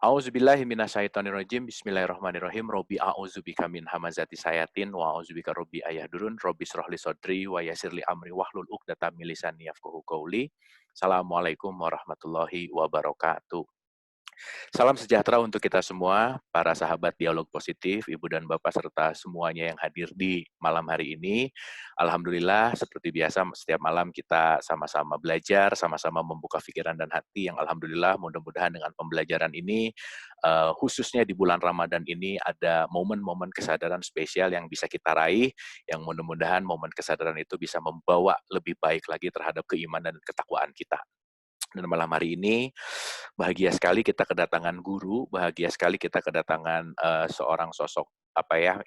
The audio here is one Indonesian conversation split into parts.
A'udzubillahi minasyaitonirrajim. Bismillahirrahmanirrahim. Robbi a'udzubika min hamazati sayatin wa a'udzubika robbi ayahdurun. Robbi shrahli sodri wa yassirli amri wahlul 'uqdatam min lisani yafqahu qawli. Assalamualaikum warahmatullahi wabarakatuh. Salam sejahtera untuk kita semua, para sahabat dialog positif, Ibu dan Bapak serta semuanya yang hadir di malam hari ini. Alhamdulillah, seperti biasa setiap malam kita sama-sama belajar, sama-sama membuka pikiran dan hati yang alhamdulillah mudah-mudahan dengan pembelajaran ini, khususnya di bulan Ramadan ini ada momen-momen kesadaran spesial yang bisa kita raih, yang mudah-mudahan momen kesadaran itu bisa membawa lebih baik lagi terhadap keimanan dan ketakwaan kita. Dan malam hari ini bahagia sekali kita kedatangan guru, bahagia sekali kita kedatangan seorang sosok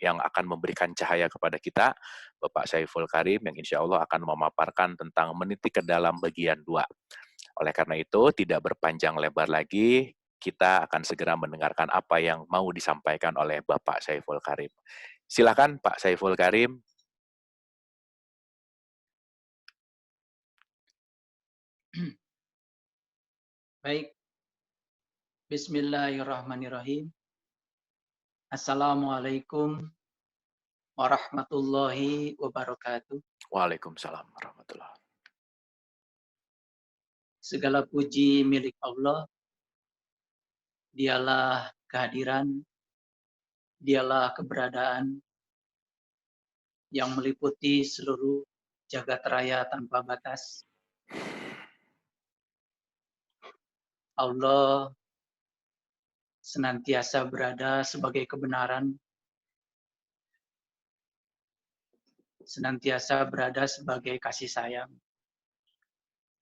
yang akan memberikan cahaya kepada kita, Bapak Saiful Karim yang insya Allah akan memaparkan tentang meniti ke dalam bagian 2. Oleh karena itu tidak berpanjang lebar lagi, kita akan segera mendengarkan apa yang mau disampaikan oleh Bapak Saiful Karim. Silakan Pak Saiful Karim. Baik, bismillahirrahmanirrahim. Assalamualaikum warahmatullahi wabarakatuh. Waalaikumsalam warahmatullahi. Segala puji milik Allah, dialah kehadiran, dialah keberadaan yang meliputi seluruh jagat raya tanpa batas. Allah senantiasa berada sebagai kebenaran, senantiasa berada sebagai kasih sayang,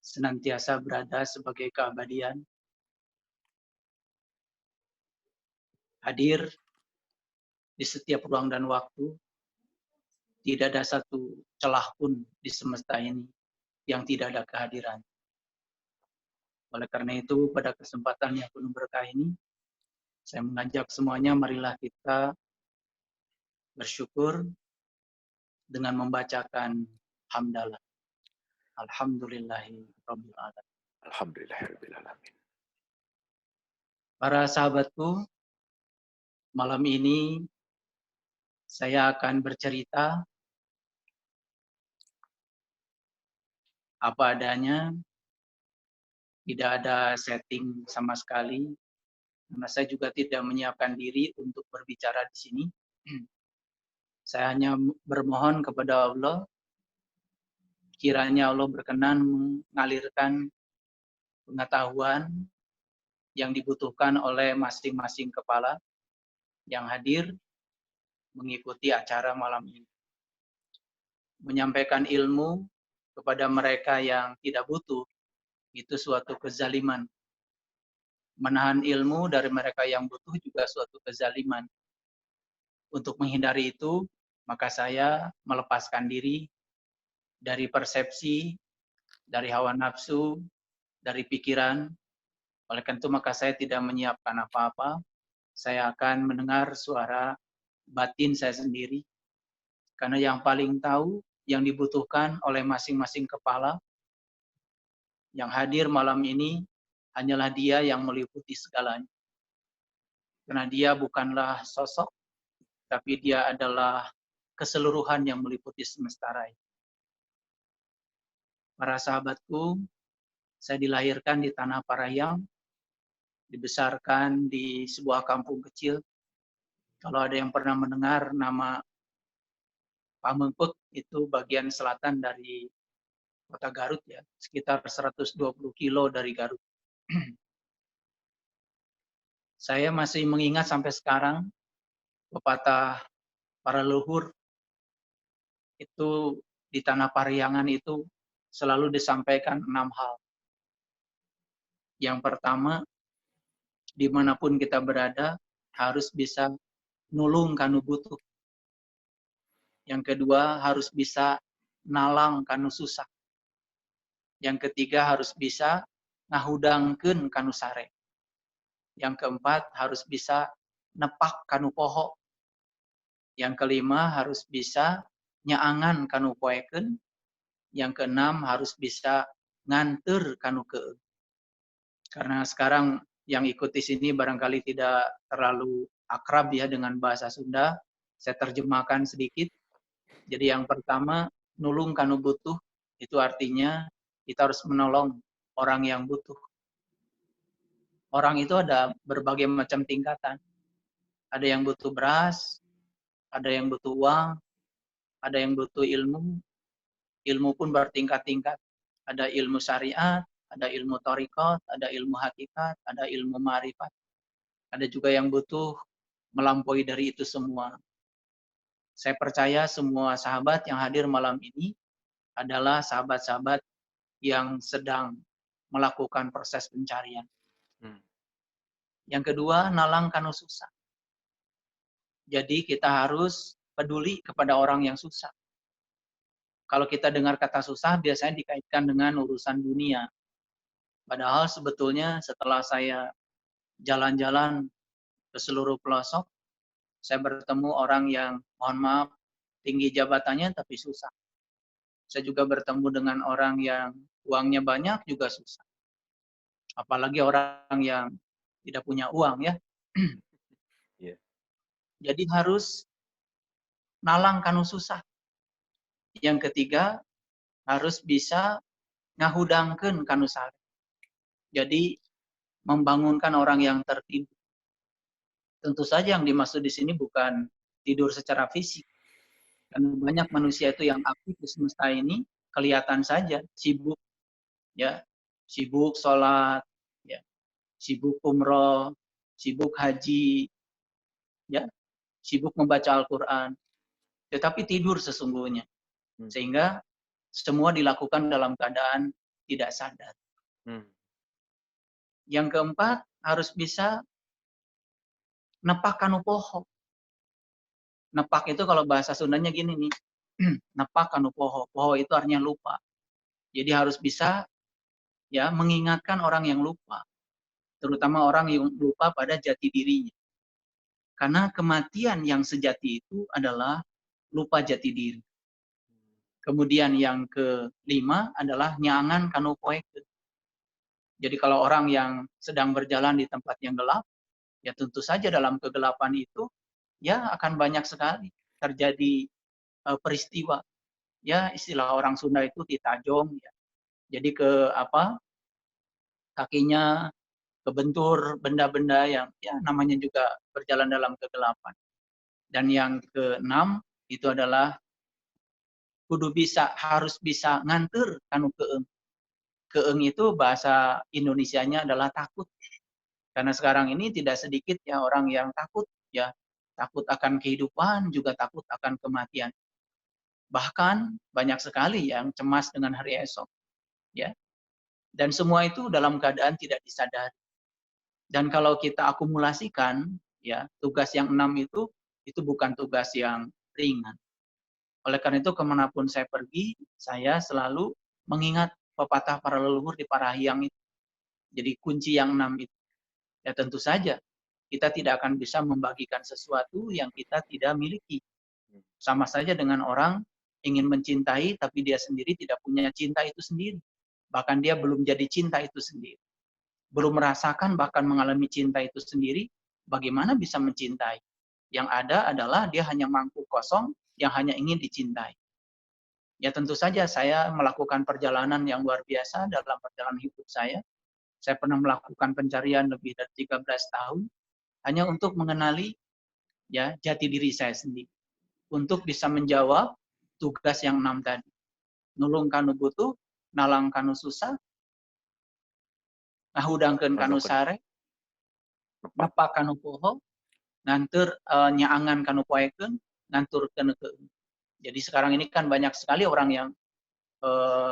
senantiasa berada sebagai keabadian, hadir di setiap ruang dan waktu. Tidak ada satu celah pun di semesta ini yang tidak ada kehadiran. Oleh karena itu, pada kesempatan yang penuh berkah ini, saya mengajak semuanya, marilah kita bersyukur dengan membacakan hamdalah. Alhamdulillahirabbil alamin. Alhamdulillahirabbil alamin. Para sahabatku, malam ini saya akan bercerita apa adanya, tidak ada setting sama sekali, karena saya juga tidak menyiapkan diri untuk berbicara di sini. Saya hanya bermohon kepada Allah, kiranya Allah berkenan mengalirkan pengetahuan yang dibutuhkan oleh masing-masing kepala yang hadir mengikuti acara malam ini. Menyampaikan ilmu kepada mereka yang tidak butuh, itu suatu kezaliman. Menahan ilmu dari mereka yang butuh juga suatu kezaliman. Untuk menghindari itu, maka saya melepaskan diri dari persepsi, dari hawa nafsu, dari pikiran. Oleh karena itu, maka saya tidak menyiapkan apa-apa. Saya akan mendengar suara batin saya sendiri. Karena yang paling tahu, yang dibutuhkan oleh masing-masing kepala yang hadir malam ini hanyalah Dia yang meliputi segalanya. Karena Dia bukanlah sosok, tapi Dia adalah keseluruhan yang meliputi semesta raya. Para sahabatku, saya dilahirkan di tanah Parahyangan, dibesarkan di sebuah kampung kecil. Kalau ada yang pernah mendengar nama Pamengpek, itu bagian selatan dari kota Garut ya, sekitar 120 kilo dari Garut. Saya masih mengingat sampai sekarang pepatah para leluhur itu di tanah Parahyangan itu selalu disampaikan 6 hal. Yang pertama, dimanapun kita berada harus bisa nulung kanu butuh. Yang kedua, harus bisa nalang kanu susah. Yang ketiga, harus bisa ngahudangkeun kanu sare. Yang keempat, harus bisa nepak kanu poho. Yang kelima, harus bisa nyaangan kanu poekeun. Yang keenam, harus bisa nganter kanu keeun. Karena sekarang yang ikut di sini barangkali tidak terlalu akrab ya dengan bahasa Sunda. Saya terjemahkan sedikit. Jadi yang pertama, nulung kanu butuh, itu artinya kita harus menolong orang yang butuh. Orang itu ada berbagai macam tingkatan. Ada yang butuh beras, ada yang butuh uang, ada yang butuh ilmu. Ilmu pun bertingkat-tingkat. Ada ilmu syariat, ada ilmu thariqat, ada ilmu hakikat, ada ilmu ma'rifat. Ada juga yang butuh melampaui dari itu semua. Saya percaya semua sahabat yang hadir malam ini adalah sahabat-sahabat yang sedang melakukan proses pencarian. Yang kedua, nalang kanu susah. Jadi kita harus peduli kepada orang yang susah. Kalau kita dengar kata susah, biasanya dikaitkan dengan urusan dunia. Padahal sebetulnya setelah saya jalan-jalan ke seluruh pelosok, saya bertemu orang yang, mohon maaf, tinggi jabatannya tapi susah. Saya juga bertemu dengan orang yang uangnya banyak juga susah. Apalagi orang yang tidak punya uang ya. Yeah. Jadi harus nalang kanu susah. Yang ketiga, harus bisa ngahudangkeun kanu sare. Jadi membangunkan orang yang tertidur. Tentu saja yang dimaksud di sini bukan tidur secara fisik. Karena banyak manusia itu yang aktif di semesta ini kelihatan saja sibuk, ya, sibuk sholat, ya, sibuk umroh, sibuk haji, ya, sibuk membaca Al-Quran, tetapi tidur sesungguhnya, sehingga semua dilakukan dalam keadaan tidak sadar. Yang keempat, harus bisa nepak kanu poho. Nepak itu kalau bahasa Sundanya gini nih, nepak kanu poho. Poho itu artinya lupa. Jadi harus bisa ya mengingatkan orang yang lupa, terutama orang yang lupa pada jati dirinya. Karena kematian yang sejati itu adalah lupa jati diri. Kemudian yang kelima adalah nyangan kanu poeke. Jadi kalau orang yang sedang berjalan di tempat yang gelap, ya tentu saja dalam kegelapan itu ya akan banyak sekali terjadi peristiwa. Ya istilah orang Sunda itu titajong ya. Jadi kakinya kebentur benda-benda yang ya namanya juga berjalan dalam kegelapan. Dan yang keenam itu adalah harus bisa nganter kanu keeng. Keeng itu bahasa Indonesianya adalah takut. Karena sekarang ini tidak sedikit ya orang yang takut ya, takut akan kehidupan, juga takut akan kematian. Bahkan banyak sekali yang cemas dengan hari esok. Ya. Dan semua itu dalam keadaan tidak disadari. Dan kalau kita akumulasikan ya, tugas yang 6 itu bukan tugas yang ringan. Oleh karena itu kemanapun saya pergi, saya selalu mengingat pepatah para leluhur di Parahiang itu. Jadi kunci yang 6 itu. Ya tentu saja kita tidak akan bisa membagikan sesuatu yang kita tidak miliki. Sama saja dengan orang ingin mencintai tapi dia sendiri tidak punya cinta itu sendiri. Bahkan dia belum jadi cinta itu sendiri. Belum merasakan bahkan mengalami cinta itu sendiri, bagaimana bisa mencintai? Yang ada adalah dia hanya mangkuk kosong yang hanya ingin dicintai. Ya tentu saja saya melakukan perjalanan yang luar biasa dalam perjalanan hidup saya. Saya pernah melakukan pencarian lebih dari 13 tahun hanya untuk mengenali ya jati diri saya sendiri. Untuk bisa menjawab tugas yang 6 tadi. Nulung kanu butuh, nalang kanu susah, ngahudangkeun kanu sare, nepak kanu poho, ngantur nyaangan kanu poekeun, ngantur kanu keung. Jadi sekarang ini kan banyak sekali orang yang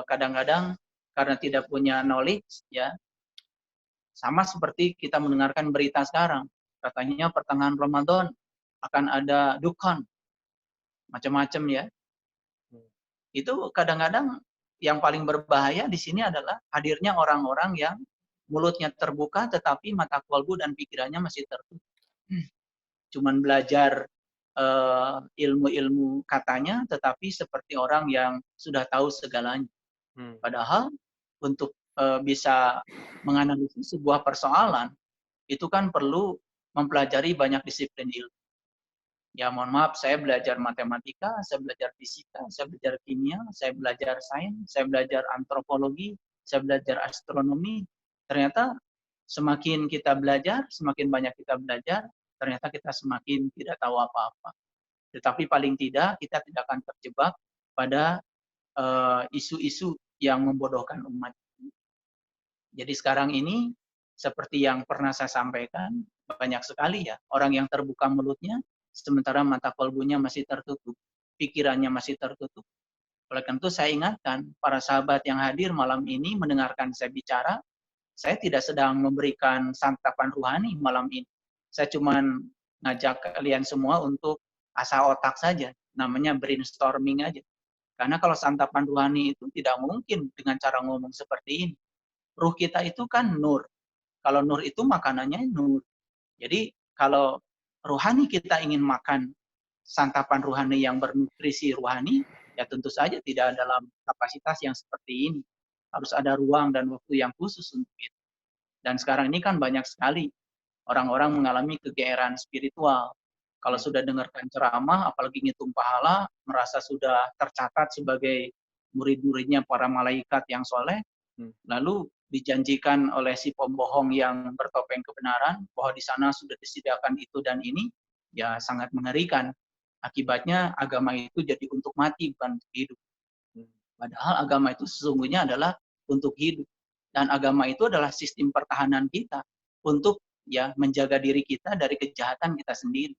kadang-kadang karena tidak punya knowledge ya, sama seperti kita mendengarkan berita sekarang. Katanya pertengahan Ramadan akan ada dukhan, macam-macam ya. Itu kadang-kadang yang paling berbahaya di sini adalah hadirnya orang-orang yang mulutnya terbuka tetapi mata kolbu dan pikirannya masih tertutup. Cuman belajar ilmu-ilmu katanya tetapi seperti orang yang sudah tahu segalanya. Padahal untuk bisa menganalisis sebuah persoalan itu kan perlu mempelajari banyak disiplin ilmu. Ya mohon maaf, saya belajar matematika, saya belajar fisika, saya belajar kimia, saya belajar sains, saya belajar antropologi, saya belajar astronomi. Ternyata semakin kita belajar, semakin banyak kita belajar, ternyata kita semakin tidak tahu apa-apa. Tetapi paling tidak kita tidak akan terjebak pada isu-isu yang membodohkan umat. Jadi sekarang ini seperti yang pernah saya sampaikan, banyak sekali ya orang yang terbuka mulutnya, sementara mata kolbunya masih tertutup, pikirannya masih tertutup. Oleh karena itu saya ingatkan para sahabat yang hadir malam ini mendengarkan saya bicara, saya tidak sedang memberikan santapan rohani malam ini. Saya cuma ngajak kalian semua untuk asah otak saja, namanya brainstorming aja. Karena kalau santapan rohani itu tidak mungkin dengan cara ngomong seperti ini. Ruh kita itu kan nur. Kalau nur itu makanannya nur. Jadi kalau rohani kita ingin makan santapan rohani yang bernutrisi rohani, ya tentu saja tidak dalam kapasitas yang seperti ini. Harus ada ruang dan waktu yang khusus untuk itu. Dan sekarang ini kan banyak sekali orang-orang mengalami kegeeran spiritual. Kalau sudah dengarkan ceramah, apalagi ngitung pahala, merasa sudah tercatat sebagai murid-muridnya para malaikat yang soleh, lalu dijanjikan oleh si pembohong yang bertopeng kebenaran bahwa di sana sudah disediakan itu dan ini, ya sangat mengerikan. Akibatnya agama itu jadi untuk mati bukan untuk hidup. Padahal agama itu sesungguhnya adalah untuk hidup. Dan agama itu adalah sistem pertahanan kita untuk ya menjaga diri kita dari kejahatan kita sendiri.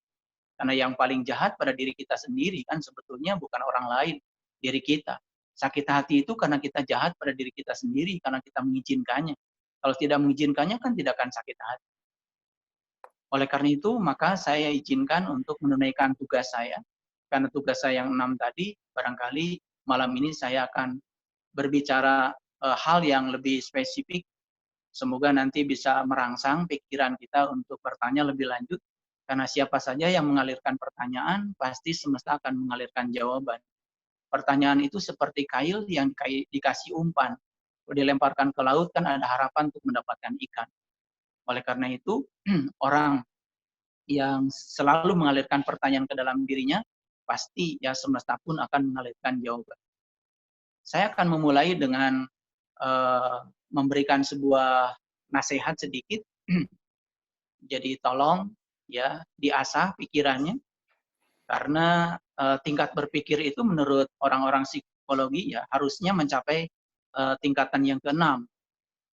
Karena yang paling jahat pada diri kita sendiri kan sebetulnya bukan orang lain, diri kita. Sakit hati itu karena kita jahat pada diri kita sendiri, karena kita mengizinkannya. Kalau tidak mengizinkannya kan tidak akan sakit hati. Oleh karena itu, maka saya izinkan untuk menunaikan tugas saya. Karena tugas saya yang 6 tadi, barangkali malam ini saya akan berbicara hal yang lebih spesifik. Semoga nanti bisa merangsang pikiran kita untuk bertanya lebih lanjut. Karena siapa saja yang mengalirkan pertanyaan, pasti semesta akan mengalirkan jawaban. Pertanyaan itu seperti kail yang dikasih umpan. Kalau dilemparkan ke laut kan ada harapan untuk mendapatkan ikan. Oleh karena itu, orang yang selalu mengalirkan pertanyaan ke dalam dirinya, pasti ya semesta pun akan mengalirkan jawaban. Saya akan memulai dengan memberikan sebuah nasihat sedikit. Jadi tolong ya diasah pikirannya, karena tingkat berpikir itu menurut orang-orang psikologi ya harusnya mencapai tingkatan yang keenam.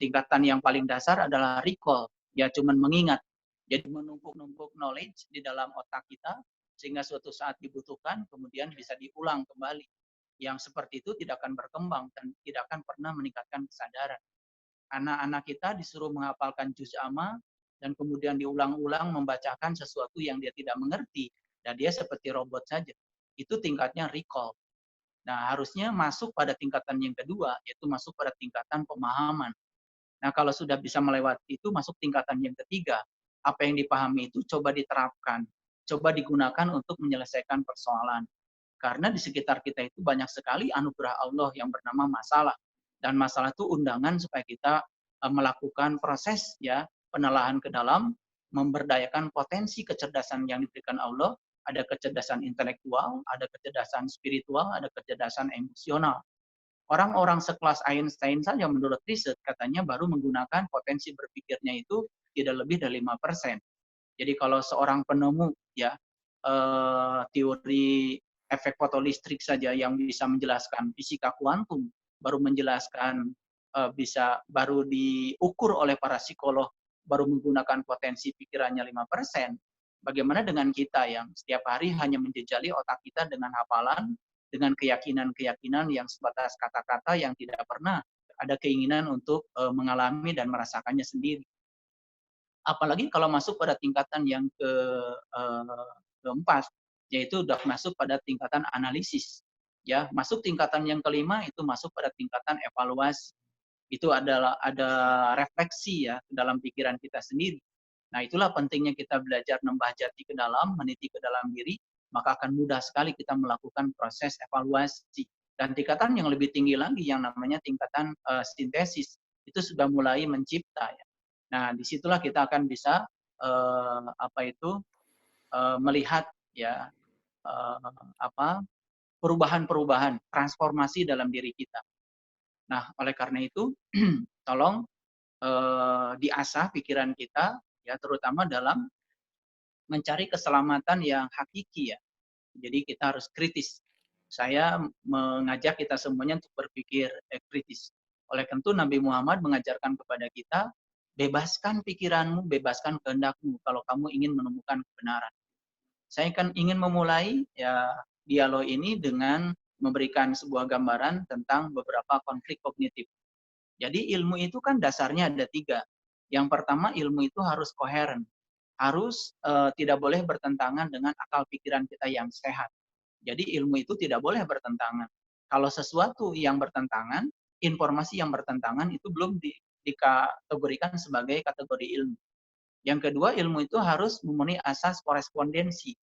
Tingkatan yang paling dasar adalah recall, ya cuman mengingat. Jadi menumpuk-numpuk knowledge di dalam otak kita sehingga suatu saat dibutuhkan kemudian bisa diulang kembali. Yang seperti itu tidak akan berkembang dan tidak akan pernah meningkatkan kesadaran. Anak-anak kita disuruh menghafalkan juz amma dan kemudian diulang-ulang membacakan sesuatu yang dia tidak mengerti dan dia seperti robot saja. Itu tingkatnya recall. Nah, harusnya masuk pada tingkatan yang kedua, yaitu masuk pada tingkatan pemahaman. Nah, kalau sudah bisa melewati itu, masuk tingkatan yang ketiga. Apa yang dipahami itu coba diterapkan, coba digunakan untuk menyelesaikan persoalan. Karena di sekitar kita itu banyak sekali anugerah Allah yang bernama masalah. Dan masalah itu undangan supaya kita melakukan proses ya penelahan ke dalam, memberdayakan potensi kecerdasan yang diberikan Allah. Ada kecerdasan intelektual, ada kecerdasan spiritual, ada kecerdasan emosional. Orang-orang sekelas Einstein saja menurut riset katanya baru menggunakan potensi berpikirnya itu tidak lebih dari 5%. Jadi kalau seorang penemu ya teori efek fotolistrik saja yang bisa menjelaskan fisika kuantum, baru menjelaskan baru diukur oleh para psikolog baru menggunakan potensi pikirannya 5%. Bagaimana dengan kita yang setiap hari hanya menjejali otak kita dengan hafalan, dengan keyakinan-keyakinan yang sebatas kata-kata yang tidak pernah ada keinginan untuk mengalami dan merasakannya sendiri. Apalagi kalau masuk pada tingkatan yang keempat, yaitu sudah masuk pada tingkatan analisis. Ya, masuk tingkatan yang kelima itu masuk pada tingkatan evaluasi. Itu adalah ada refleksi ya dalam pikiran kita sendiri. Nah, itulah pentingnya kita belajar nembah jati ke dalam, meniti ke dalam diri, maka akan mudah sekali kita melakukan proses evaluasi. Dan tingkatan yang lebih tinggi lagi yang namanya tingkatan sintesis, itu sudah mulai mencipta ya. Nah, disitulah kita akan bisa melihat ya apa perubahan-perubahan, transformasi dalam diri kita. Nah, oleh karena itu, tolong diasah pikiran kita, ya terutama dalam mencari keselamatan yang hakiki ya. Jadi kita harus kritis. Saya mengajak kita semuanya untuk berpikir kritis. Oleh karena itu Nabi Muhammad mengajarkan kepada kita, bebaskan pikiranmu, bebaskan kehendakmu kalau kamu ingin menemukan kebenaran. Saya kan ingin memulai ya dialog ini dengan memberikan sebuah gambaran tentang beberapa konflik kognitif. Jadi ilmu itu kan dasarnya ada 3. Yang pertama, ilmu itu harus koheren, harus tidak boleh bertentangan dengan akal pikiran kita yang sehat. Jadi ilmu itu tidak boleh bertentangan. Kalau sesuatu yang bertentangan, informasi yang bertentangan itu belum dikategorikan sebagai kategori ilmu. Yang kedua, ilmu itu harus memenuhi asas korespondensi.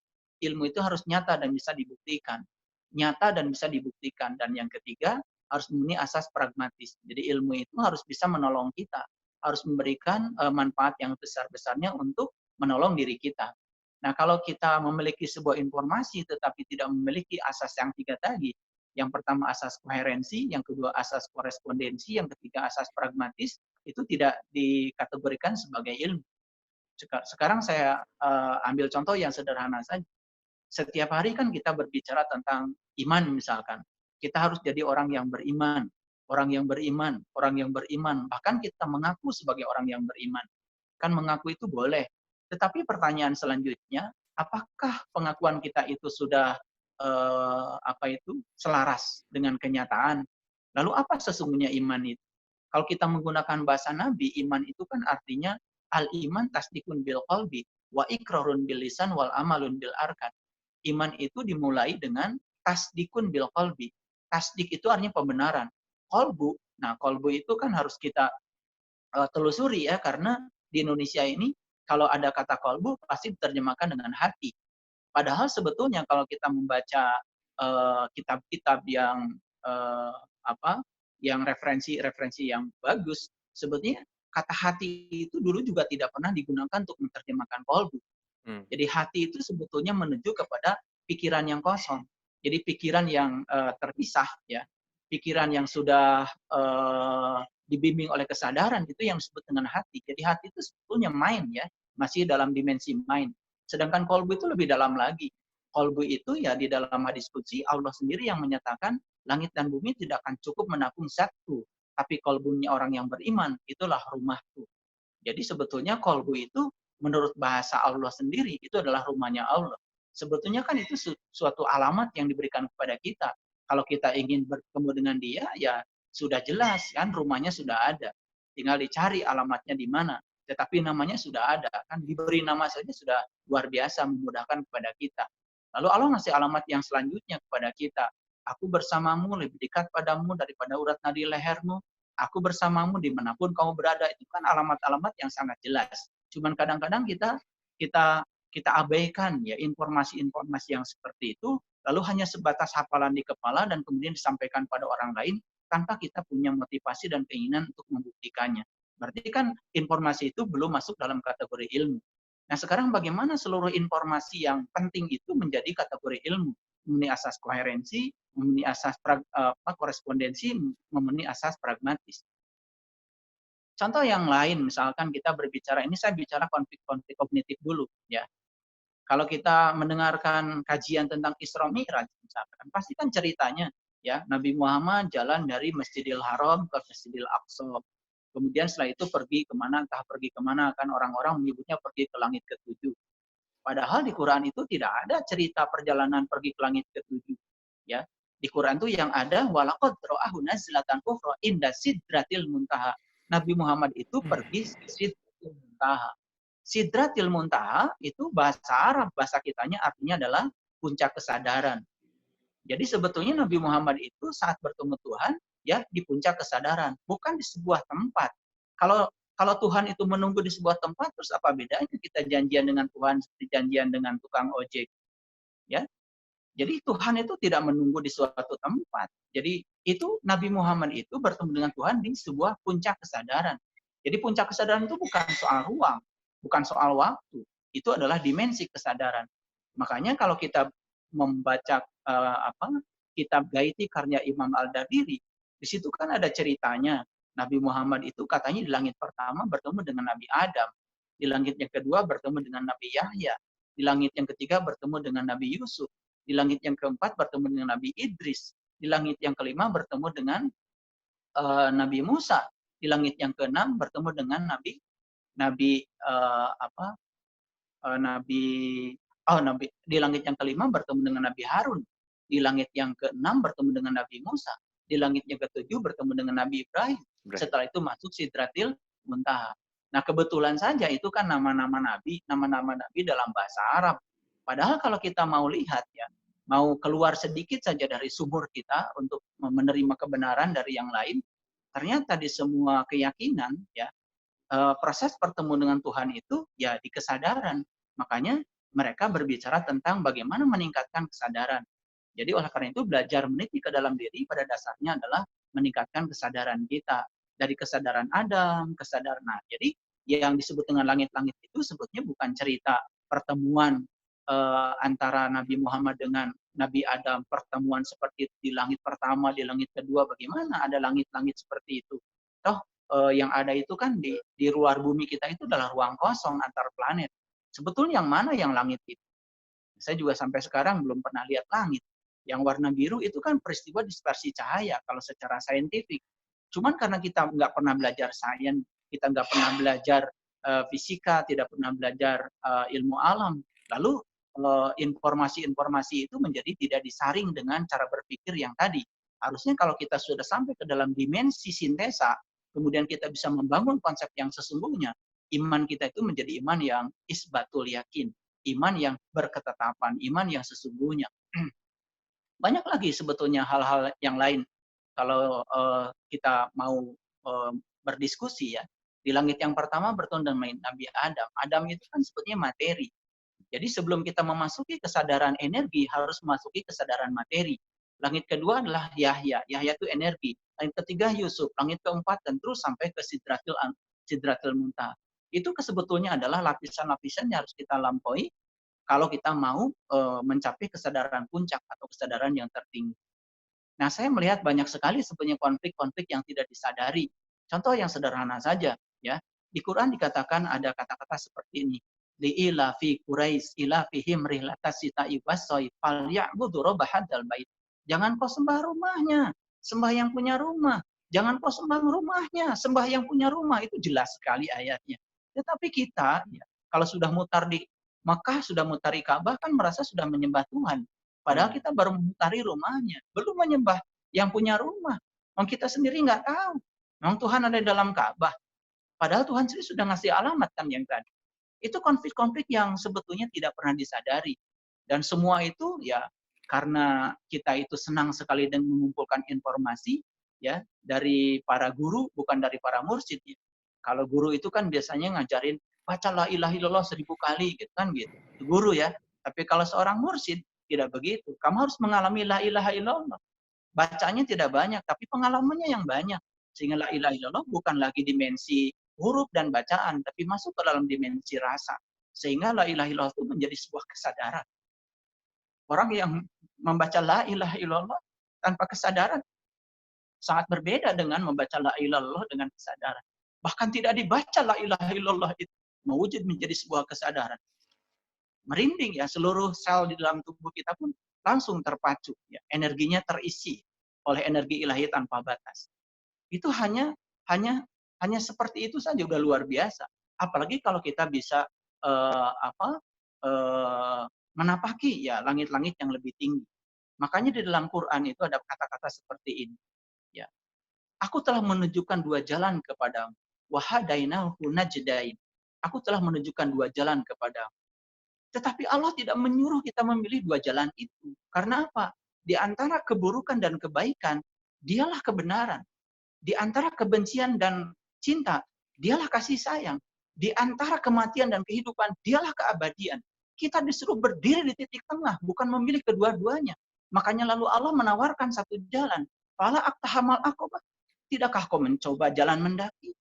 Ilmu itu harus nyata dan bisa dibuktikan. Nyata dan bisa dibuktikan. Dan yang ketiga, harus memenuhi asas pragmatis. Jadi ilmu itu harus bisa menolong kita. Harus memberikan manfaat yang besar-besarnya untuk menolong diri kita. Nah, kalau kita memiliki sebuah informasi tetapi tidak memiliki asas yang 3 tadi, yang pertama asas koherensi, yang kedua asas korespondensi, yang ketiga asas pragmatis, itu tidak dikategorikan sebagai ilmu. Sekarang saya ambil contoh yang sederhana saja. Setiap hari kan kita berbicara tentang iman misalkan. Kita harus jadi orang yang beriman, orang yang beriman, orang yang beriman. Bahkan kita mengaku sebagai orang yang beriman. Kan mengaku itu boleh. Tetapi pertanyaan selanjutnya, apakah pengakuan kita itu sudah selaras dengan kenyataan? Lalu apa sesungguhnya iman itu? Kalau kita menggunakan bahasa Nabi, iman itu kan artinya al-iman tasdikun bil qalbi wa ikrarun bil lisan wal amalun bil arkan. Iman itu dimulai dengan tasdikun bil qalbi. Tasdik itu artinya pembenaran. Kolbu, nah kolbu itu kan harus kita telusuri ya, karena di Indonesia ini kalau ada kata kolbu pasti diterjemahkan dengan hati. Padahal sebetulnya kalau kita membaca kitab-kitab yang uh, apa, yang referensi-referensi yang bagus, sebetulnya kata hati itu dulu juga tidak pernah digunakan untuk menerjemahkan kolbu. Jadi hati itu sebetulnya menuju kepada pikiran yang kosong. Jadi pikiran yang terpisah ya, pikiran yang sudah dibimbing oleh kesadaran itu yang disebut dengan hati. Jadi hati itu sebetulnya mind ya, masih dalam dimensi mind. Sedangkan kolbu itu lebih dalam lagi. Kolbu itu ya di dalam hadis qudsi Allah sendiri yang menyatakan langit dan bumi tidak akan cukup menampung satu, tapi kolbunya orang yang beriman itulah rumahku. Jadi sebetulnya kolbu itu menurut bahasa Allah sendiri itu adalah rumahnya Allah. Sebetulnya kan itu suatu alamat yang diberikan kepada kita. Kalau kita ingin bertemu dengan dia, ya sudah jelas kan rumahnya sudah ada. Tinggal dicari alamatnya di mana. Tetapi namanya sudah ada. Kan diberi nama saja sudah luar biasa memudahkan kepada kita. Lalu Allah ngasih alamat yang selanjutnya kepada kita. Aku bersamamu lebih dekat padamu daripada urat nadi lehermu. Aku bersamamu dimanapun kamu berada. Itu kan alamat-alamat yang sangat jelas. Cuman kadang-kadang kita abaikan ya informasi-informasi yang seperti itu, lalu hanya sebatas hafalan di kepala dan kemudian disampaikan pada orang lain tanpa kita punya motivasi dan keinginan untuk membuktikannya. Berarti kan informasi itu belum masuk dalam kategori ilmu. Nah sekarang bagaimana seluruh informasi yang penting itu menjadi kategori ilmu? Memenuhi asas koherensi, memenuhi asas korespondensi, memenuhi asas pragmatis. Contoh yang lain, misalkan kita berbicara, ini saya bicara konflik-konflik kognitif dulu, ya. Kalau kita mendengarkan kajian tentang Isra Mi'raj, misalkan, pasti kan ceritanya, ya, Nabi Muhammad jalan dari Masjidil Haram ke Masjidil Aqsa. Kemudian setelah itu pergi kemana, entah pergi kemana, kan orang-orang menyebutnya pergi ke langit ke-7. Padahal di Quran itu tidak ada cerita perjalanan pergi ke langit ke-7. Ya. Di Quran itu yang ada, walaqad ra'ahu nazlatan ukhra inda sidratil muntaha. Nabi Muhammad itu pergi ke Sidratil Muntaha. Sidratil Muntaha itu bahasa Arab, bahasa kitanya artinya adalah puncak kesadaran. Jadi sebetulnya Nabi Muhammad itu saat bertemu Tuhan ya di puncak kesadaran, bukan di sebuah tempat. Kalau Tuhan itu menunggu di sebuah tempat, terus apa bedanya kita janjian dengan Tuhan seperti janjian dengan tukang ojek? Ya, jadi Tuhan itu tidak menunggu di suatu tempat. Jadi itu Nabi Muhammad itu bertemu dengan Tuhan di sebuah puncak kesadaran. Jadi puncak kesadaran itu bukan soal ruang, bukan soal waktu. Itu adalah dimensi kesadaran. Makanya kalau kita membaca kitab Gaiti karya Imam Al-Dabiri, di situ kan ada ceritanya. Nabi Muhammad itu katanya di langit pertama bertemu dengan Nabi Adam, di langit yang kedua bertemu dengan Nabi Yahya, di langit yang ketiga bertemu dengan Nabi Yusuf, di langit yang keempat bertemu dengan Nabi Idris, di langit yang kelima bertemu dengan Nabi Musa, di langit yang keenam bertemu dengan Nabi Nabi Nabi Nabi di langit yang kelima bertemu dengan Nabi Harun, di langit yang keenam bertemu dengan Nabi Musa, di langit yang ketujuh bertemu dengan Nabi Ibrahim. Setelah itu masuk Sidratil Muntaha. Nah, kebetulan saja itu kan nama-nama nabi dalam bahasa Arab. Padahal kalau kita mau lihat ya, mau keluar sedikit saja dari sumur kita untuk menerima kebenaran dari yang lain, ternyata di semua keyakinan ya, proses pertemuan dengan Tuhan itu ya di kesadaran. Makanya mereka berbicara tentang bagaimana meningkatkan kesadaran. Jadi oleh karena itu belajar meniti ke dalam diri pada dasarnya adalah meningkatkan kesadaran kita. Dari kesadaran Adam, kesadaran. Nah, jadi yang disebut dengan langit-langit itu sebetulnya bukan cerita pertemuan antara Nabi Muhammad dengan Nabi Adam, pertemuan seperti di langit pertama, di langit kedua, bagaimana ada langit-langit seperti itu. Toh yang ada itu kan di luar bumi kita itu adalah ruang kosong antar planet. Sebetulnya yang mana yang langit itu? Saya juga sampai sekarang belum pernah lihat langit. Yang warna biru itu kan peristiwa dispersi cahaya kalau secara saintifik. Cuman karena kita nggak pernah belajar sains, kita nggak pernah belajar fisika, tidak pernah belajar ilmu alam, lalu informasi-informasi itu menjadi tidak disaring dengan cara berpikir yang tadi. Harusnya kalau kita sudah sampai ke dalam dimensi sintesa, kemudian kita bisa membangun konsep yang sesungguhnya, iman kita itu menjadi iman yang isbatul yakin, iman yang berketetapan, iman yang sesungguhnya. Banyak lagi sebetulnya hal-hal yang lain kalau kita mau berdiskusi ya. Di langit yang pertama bertemu dengan Nabi Adam. Adam itu kan sebetulnya materi. Jadi sebelum kita memasuki kesadaran energi, harus memasuki kesadaran materi. Langit kedua adalah Yahya. Yahya itu energi. Langit ketiga Yusuf. Langit keempat dan terus sampai ke Sidratil Muntaha. Itu sebetulnya adalah lapisan-lapisan yang harus kita lampaui kalau kita mau mencapai kesadaran puncak atau kesadaran yang tertinggi. Nah, saya melihat banyak sekali sebenarnya konflik-konflik yang tidak disadari. Contoh yang sederhana saja, ya. Di Quran dikatakan ada kata-kata seperti ini. Li'ila fi Quraisy ila fihim rihlatas sita'i was-sayf falyabudu rabb hadzal bait. Jangan kau sembah rumahnya, sembah yang punya rumah. Jangan kau sembah rumahnya, sembah yang punya rumah. Itu jelas sekali ayatnya. Tetapi kita ya, kalau sudah mutar di Makkah, sudah mutari Ka'bah kan merasa sudah menyembah Tuhan. Padahal kita baru memutari rumahnya, belum menyembah yang punya rumah. Memang kita sendiri nggak tahu. Memang Tuhan ada di dalam Ka'bah. Padahal Tuhan sendiri sudah ngasih alamat kan yang tadi. Itu konflik-konflik yang sebetulnya tidak pernah disadari. Dan semua itu ya karena kita itu senang sekali dengan mengumpulkan informasi ya dari para guru bukan dari para mursyid ya. Kalau guru itu kan biasanya ngajarin baca la ilaha illallah 1000 kali gitu kan gitu. Itu guru ya. Tapi kalau seorang mursyid tidak begitu. Kamu harus mengalami la ilaha illallah. Bacanya tidak banyak, tapi pengalamannya yang banyak. Sehingga la ilaha illallah bukan lagi dimensi huruf dan bacaan, tapi masuk ke dalam dimensi rasa. Sehingga la ilaha illallah itu menjadi sebuah kesadaran. Orang yang membaca la ilaha illallah tanpa kesadaran sangat berbeda dengan membaca la ilaha illallah dengan kesadaran. Bahkan tidak dibaca la ilaha illallah itu mewujud menjadi sebuah kesadaran. Merinding ya, seluruh sel di dalam tubuh kita pun langsung terpacu ya, energinya terisi oleh energi ilahi tanpa batas. Itu hanya seperti itu saja udah luar biasa. Apalagi kalau kita bisa menapaki ya langit-langit yang lebih tinggi. Makanya di dalam Quran itu ada kata-kata seperti ini. Ya, aku telah menunjukkan dua jalan kepadamu. Wahadainahu najdain. Aku telah menunjukkan dua jalan kepadamu. Tetapi Allah tidak menyuruh kita memilih dua jalan itu. Karena apa? Di antara keburukan dan kebaikan, dialah kebenaran. Di antara kebencian dan cinta, dialah kasih sayang. Di antara kematian dan kehidupan, dialah keabadian. Kita disuruh berdiri di titik tengah, bukan memilih kedua-duanya. Makanya lalu Allah menawarkan satu jalan. Fala aktahamal akobah. Tidakkah kau mencoba jalan mendaki?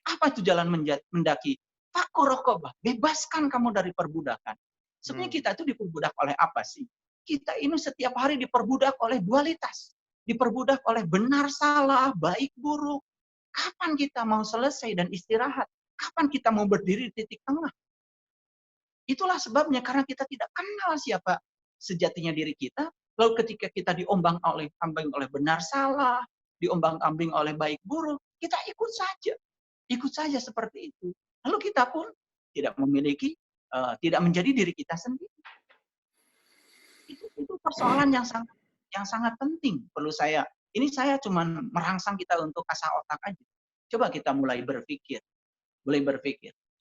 Apa itu jalan mendaki? Fakku rokobah, bebaskan kamu dari perbudakan. Sebenarnya kita itu diperbudak oleh apa sih? Kita ini setiap hari diperbudak oleh dualitas. Diperbudak oleh benar salah, baik buruk. Kapan kita mau selesai dan istirahat? Kapan kita mau berdiri di titik tengah? Itulah sebabnya karena kita tidak kenal siapa sejatinya diri kita. Lalu ketika kita diombang-ambing oleh benar salah, diombang-ambing oleh baik buruk, kita ikut saja. Ikut saja seperti itu. Lalu kita pun tidak memiliki, tidak menjadi diri kita sendiri. Itu persoalan yang sangat penting perlu saya. Ini saya cuma merangsang kita untuk asah otak aja. Coba kita mulai berpikir.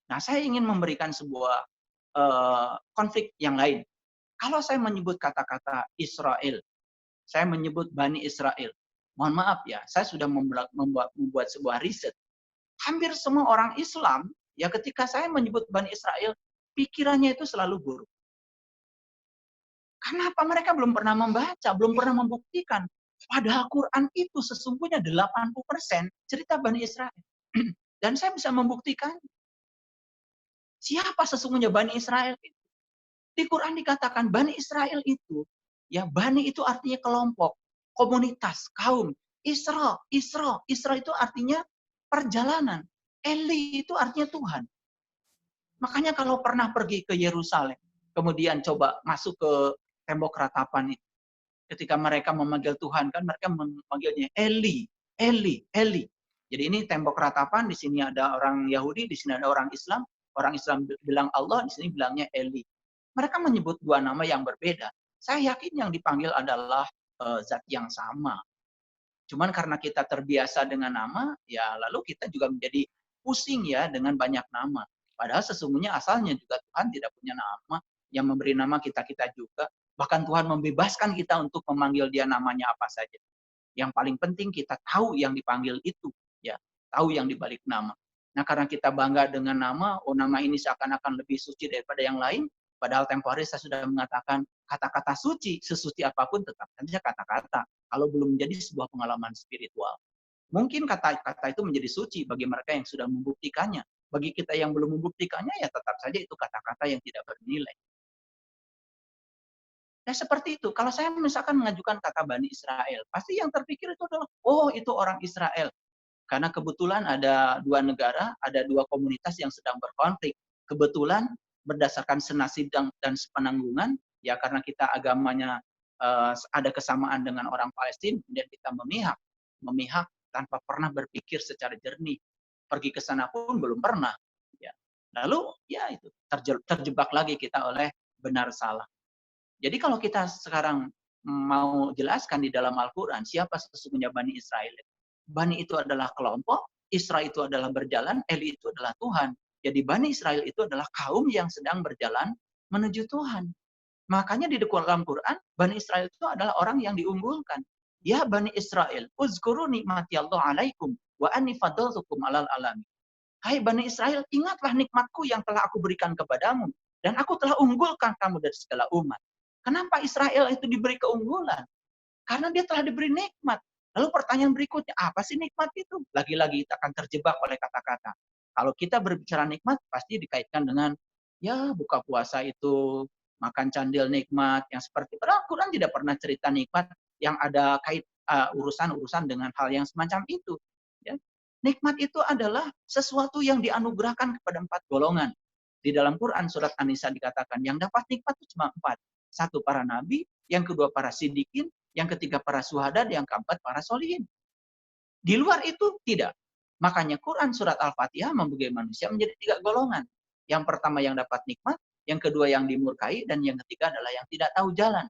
Nah, saya ingin memberikan sebuah konflik yang lain. Kalau saya menyebut kata-kata Israel, saya menyebut Bani Israel. Mohon maaf ya, saya sudah membuat sebuah riset. Hampir semua orang Islam, ya ketika saya menyebut Bani Israel, pikirannya itu selalu buruk. Kenapa? Mereka belum pernah membaca, belum pernah membuktikan. Padahal Quran itu sesungguhnya 80% cerita Bani Israel. Dan saya bisa membuktikan siapa sesungguhnya Bani Israel itu. Di Quran dikatakan Bani Israel itu, ya Bani itu artinya kelompok, komunitas, kaum. Isra itu artinya perjalanan. Eli itu artinya Tuhan. Makanya kalau pernah pergi ke Yerusalem, kemudian coba masuk ke tembok ratapan itu. Ketika mereka memanggil Tuhan, kan mereka memanggilnya Eli, Eli, Eli. Jadi ini tembok ratapan, di sini ada orang Yahudi, di sini ada orang Islam. Orang Islam bilang Allah, di sini bilangnya Eli. Mereka menyebut dua nama yang berbeda. Saya yakin yang dipanggil adalah zat yang sama. Cuman karena kita terbiasa dengan nama, ya lalu kita juga menjadi pusing ya dengan banyak nama. Padahal sesungguhnya asalnya juga Tuhan tidak punya nama, yang memberi nama kita-kita juga. Bahkan Tuhan membebaskan kita untuk memanggil dia namanya apa saja. Yang paling penting kita tahu yang dipanggil itu, ya, tahu yang dibalik nama. Nah, karena kita bangga dengan nama, oh nama ini seakan-akan lebih suci daripada yang lain, padahal tempo hari saya sudah mengatakan kata-kata suci, sesuci apapun tetap saja kata-kata, kalau belum menjadi sebuah pengalaman spiritual. Mungkin kata-kata itu menjadi suci bagi mereka yang sudah membuktikannya. Bagi kita yang belum membuktikannya, ya tetap saja itu kata-kata yang tidak bernilai. Nah, seperti itu. Kalau saya misalkan mengajukan kata Bani Israel, pasti yang terpikir itu adalah, oh itu orang Israel. Karena kebetulan ada dua negara, ada dua komunitas yang sedang berkonflik. Kebetulan berdasarkan senasib dan sepenanggungan, ya karena kita agamanya ada kesamaan dengan orang Palestina, kemudian kita memihak tanpa pernah berpikir secara jernih. Pergi ke sana pun belum pernah. Ya. Lalu ya itu terjebak lagi kita oleh benar salah. Jadi kalau kita sekarang mau jelaskan di dalam Al-Quran, siapa sesungguhnya Bani Israel? Bani itu adalah kelompok, Isra itu adalah berjalan, Eli itu adalah Tuhan. Jadi Bani Israel itu adalah kaum yang sedang berjalan menuju Tuhan. Makanya di dalam Quran, Bani Israel itu adalah orang yang diunggulkan. Ya Bani Israel, uzkuru nikmati Allah alaikum, wa anni fadaltukum alal alamin. Hai Bani Israel, ingatlah nikmatku yang telah aku berikan kepadamu. Dan aku telah unggulkan kamu dari segala umat. Kenapa Israel itu diberi keunggulan? Karena dia telah diberi nikmat. Lalu pertanyaan berikutnya, apa sih nikmat itu? Lagi-lagi kita akan terjebak oleh kata-kata. Kalau kita berbicara nikmat, pasti dikaitkan dengan, ya buka puasa itu, makan candil nikmat, yang seperti, padahal Quran tidak pernah cerita nikmat yang ada kait urusan-urusan dengan hal yang semacam itu. Ya. Nikmat itu adalah sesuatu yang dianugerahkan kepada 4 golongan. Di dalam Quran surat An-Nisa dikatakan, yang dapat nikmat itu cuma 4. Satu, para nabi, yang kedua para sidikin, yang ketiga para syuhada, yang keempat para solihin. Di luar itu tidak. Makanya Quran surat Al-Fatihah membagi manusia menjadi 3 golongan. Yang pertama yang dapat nikmat, yang kedua yang dimurkai, dan yang ketiga adalah yang tidak tahu jalan.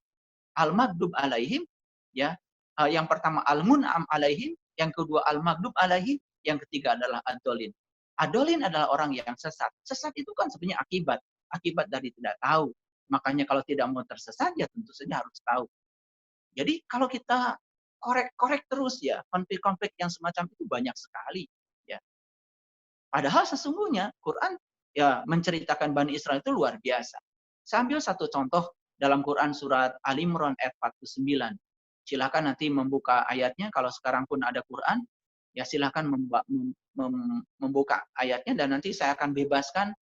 Al-maghdub alaihim, ya. Yang pertama al-mun'am alaihim, yang kedua al-maghdub alaihim, yang ketiga adalah ad-dolin. Ad-dolin adalah orang yang sesat. Sesat itu kan sebenarnya akibat dari tidak tahu. Makanya kalau tidak mau tersesat, ya tentu saja harus tahu. Jadi kalau kita korek terus ya, konflik-konflik yang semacam itu banyak sekali. Ya. Padahal sesungguhnya Quran ya menceritakan Bani Israel itu luar biasa. Saya ambil satu contoh dalam Quran surat Ali Imran ayat 49. Silakan nanti membuka ayatnya, kalau sekarang pun ada Quran, ya silakan membuka ayatnya dan nanti saya akan bebaskan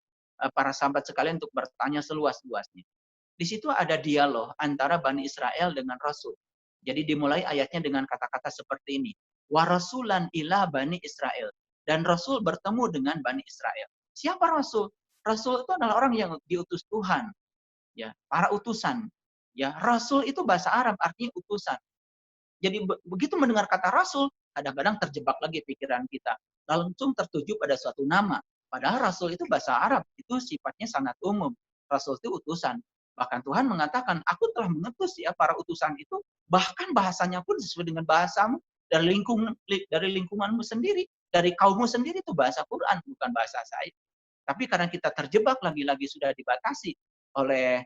para sahabat sekalian untuk bertanya seluas-luasnya. Di situ ada dialog antara Bani Israel dengan Rasul. Jadi dimulai ayatnya dengan kata-kata seperti ini. Wa rasulan ila Bani Israel. Dan Rasul bertemu dengan Bani Israel. Siapa Rasul? Rasul itu adalah orang yang diutus Tuhan. Ya, para utusan. Ya, Rasul itu bahasa Arab artinya utusan. Jadi begitu mendengar kata Rasul, kadang-kadang terjebak lagi pikiran kita. Langsung tertuju pada suatu nama. Padahal Rasul itu bahasa Arab, itu sifatnya sangat umum. Rasul itu utusan. Bahkan Tuhan mengatakan, aku telah mengutus ya para utusan itu, bahkan bahasanya pun sesuai dengan bahasamu, dari lingkunganmu sendiri, dari kaummu sendiri itu bahasa Quran, bukan bahasa saya. Tapi karena kita terjebak lagi-lagi sudah dibatasi oleh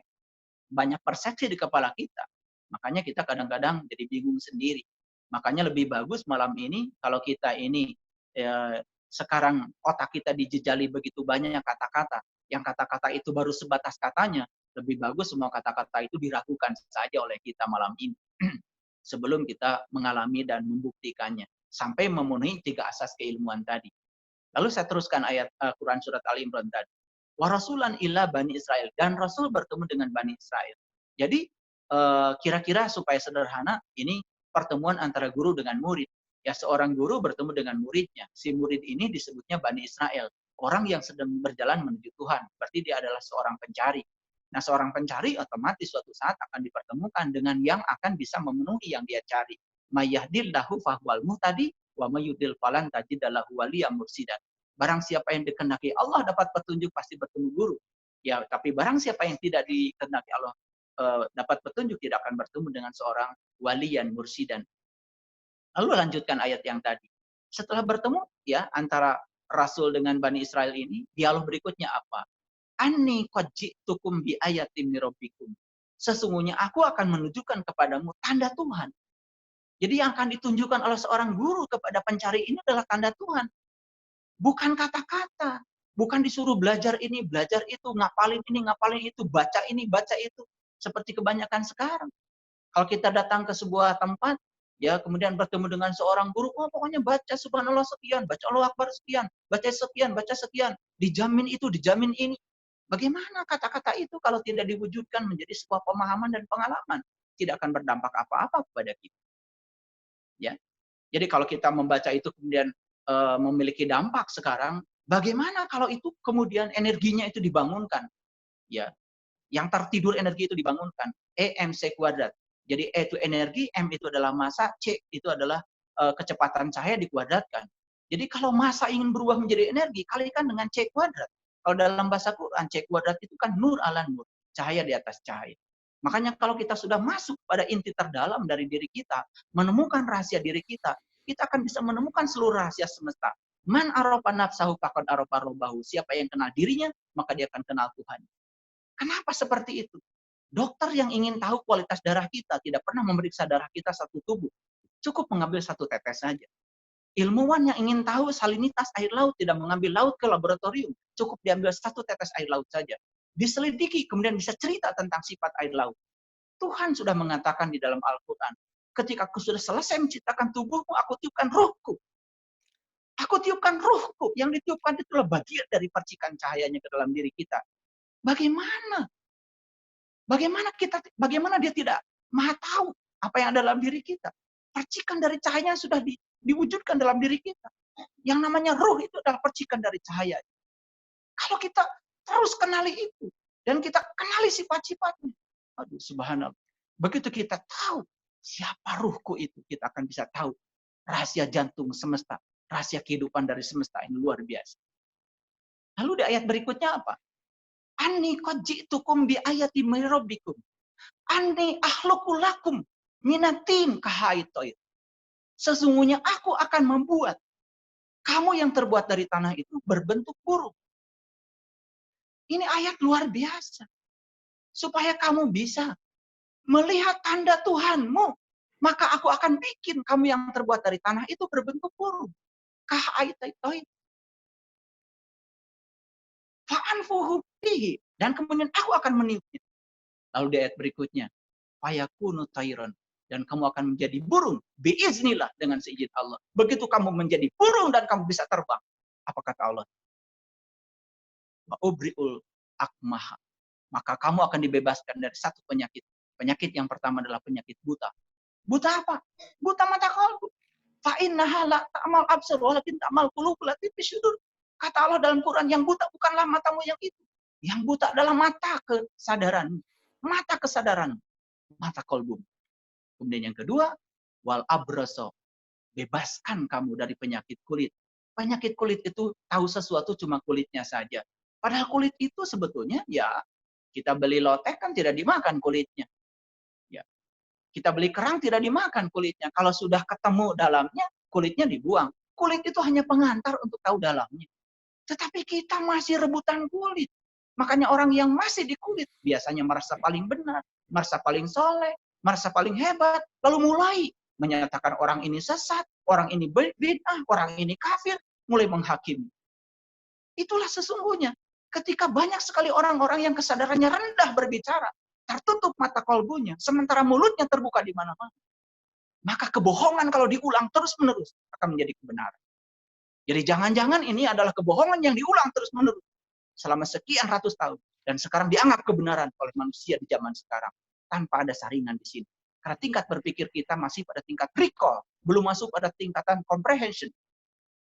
banyak persepsi di kepala kita. Makanya kita kadang-kadang jadi bingung sendiri. Makanya lebih bagus malam ini kalau kita ini sekarang otak kita dijejali begitu banyak kata-kata. Yang kata-kata itu baru sebatas katanya. Lebih bagus semua kata-kata itu diragukan saja oleh kita malam ini. Sebelum kita mengalami dan membuktikannya. Sampai memenuhi 3 asas keilmuan tadi. Lalu saya teruskan ayat Quran surat Ali Imran tadi. Wa rasulan illa Bani Israel. Dan Rasul bertemu dengan Bani Israel. Jadi kira-kira supaya sederhana, ini pertemuan antara guru dengan murid. Ya, seorang guru bertemu dengan muridnya. Si murid ini disebutnya Bani Israel. Orang yang sedang berjalan menuju Tuhan. Berarti dia adalah seorang pencari. Nah, seorang pencari otomatis suatu saat akan dipertemukan dengan yang akan bisa memenuhi yang dia cari. Mayyahdillahu fahuwal muhtadi wa mayyudil falan tajidalahu waliyyan mursyida. Barang siapa yang dikehendaki Allah dapat petunjuk pasti bertemu guru. Ya, tapi barang siapa yang tidak dikehendaki Allah dapat petunjuk tidak akan bertemu dengan seorang waliyan mursidan. Lalu lanjutkan ayat yang tadi. Setelah bertemu ya antara Rasul dengan Bani Israel ini, dialog berikutnya apa? Anni qad ji'tukum bi ayatin mir rabbikum. Sesungguhnya aku akan menunjukkan kepadamu tanda Tuhan. Jadi yang akan ditunjukkan oleh seorang guru kepada pencari ini adalah tanda Tuhan. Bukan kata-kata. Bukan disuruh belajar ini, belajar itu, ngapalin ini, ngapalin itu, baca ini, baca itu. Seperti kebanyakan sekarang. Kalau kita datang ke sebuah tempat, ya kemudian bertemu dengan seorang guru, oh pokoknya baca subhanallah sekian, baca Allah Akbar sekian, baca sekian, baca sekian. Dijamin itu, dijamin ini. Bagaimana kata-kata itu kalau tidak diwujudkan menjadi sebuah pemahaman dan pengalaman? Tidak akan berdampak apa-apa kepada kita. Ya. Jadi kalau kita membaca itu kemudian memiliki dampak sekarang, bagaimana kalau itu kemudian energinya itu dibangunkan? Ya, yang tertidur energi itu dibangunkan. EMC kuadrat. Jadi E itu energi, M itu adalah massa, C itu adalah kecepatan cahaya dikuadratkan. Jadi kalau massa ingin berubah menjadi energi, kalikan dengan C kuadrat. Kalau dalam bahasa Quran, C kuadrat itu kan nur ala nur, cahaya di atas cahaya. Makanya kalau kita sudah masuk pada inti terdalam dari diri kita, menemukan rahasia diri kita akan bisa menemukan seluruh rahasia semesta. Man arofa nafsahu faqad arofa robbahu. Siapa yang kenal dirinya, maka dia akan kenal Tuhan. Kenapa seperti itu? Dokter yang ingin tahu kualitas darah kita tidak pernah memeriksa darah kita satu tubuh. Cukup mengambil satu tetes saja. Ilmuwan yang ingin tahu salinitas air laut tidak mengambil laut ke laboratorium. Cukup diambil satu tetes air laut saja. Diselidiki, kemudian bisa cerita tentang sifat air laut. Tuhan sudah mengatakan di dalam Al-Quran, ketika aku sudah selesai menciptakan tubuhmu, aku tiupkan ruhku. Aku tiupkan ruhku. Yang ditiupkan itulah bagian dari percikan cahayanya ke dalam diri kita. Bagaimana? Bagaimana dia tidak maha tahu apa yang ada dalam diri kita? Percikan dari cahayanya sudah diwujudkan dalam diri kita. Yang namanya ruh itu adalah percikan dari cahaya. Kalau kita terus kenali itu, dan kita kenali sifat-sifatnya, aduh subhanallah. Begitu kita tahu siapa ruhku itu, kita akan bisa tahu rahasia jantung semesta, rahasia kehidupan dari semesta ini luar biasa. Lalu di ayat berikutnya apa? Anni qad ji'tukum bi ayati min rabbikum. Anni akhluqu lakum minatin kahaitoid. Sesungguhnya aku akan membuat kamu yang terbuat dari tanah itu berbentuk burung. Ini ayat luar biasa. Supaya kamu bisa melihat tanda Tuhanmu. Maka aku akan bikin kamu yang terbuat dari tanah itu berbentuk burung. Kahaitoid. Fa'anfuhu bihi. Dan kemudian aku akan meniupnya. Lalu di ayat berikutnya. Fayakunu tayran. Dan kamu akan menjadi burung. Biiznillah dengan seizin Allah. Begitu kamu menjadi burung dan kamu bisa terbang. Apa kata Allah? Ubri'ul akmah. Maka kamu akan dibebaskan dari satu penyakit. Penyakit yang pertama adalah penyakit buta. Buta apa? Buta mata kalbu. Fa innaha la ta'mal absar walakin ta'mal qulubul lati fi syudur. Kata Allah dalam Quran, yang buta bukanlah matamu yang itu. Yang buta adalah mata kesadaran. Mata kesadaran. Mata kalbu. Kemudian yang kedua, wal abraso. Bebaskan kamu dari penyakit kulit. Penyakit kulit itu tahu sesuatu cuma kulitnya saja. Padahal kulit itu sebetulnya ya kita beli lotek kan tidak dimakan kulitnya. Ya, kita beli kerang tidak dimakan kulitnya. Kalau sudah ketemu dalamnya, kulitnya dibuang. Kulit itu hanya pengantar untuk tahu dalamnya. Tetapi kita masih rebutan kulit. Makanya orang yang masih di kulit biasanya merasa paling benar, merasa paling soleh, merasa paling hebat. Lalu mulai menyatakan orang ini sesat, orang ini bid'ah, orang ini kafir, mulai menghakimi. Itulah sesungguhnya. Ketika banyak sekali orang-orang yang kesadarannya rendah berbicara, tertutup mata kolbunya, sementara mulutnya terbuka di mana-mana. Maka kebohongan kalau diulang terus-menerus akan menjadi kebenaran. Jadi jangan-jangan ini adalah kebohongan yang diulang terus-menerus selama sekian ratus tahun. Dan sekarang dianggap kebenaran oleh manusia di zaman sekarang. Tanpa ada saringan di sini. Karena tingkat berpikir kita masih pada tingkat recall. Belum masuk pada tingkatan comprehension.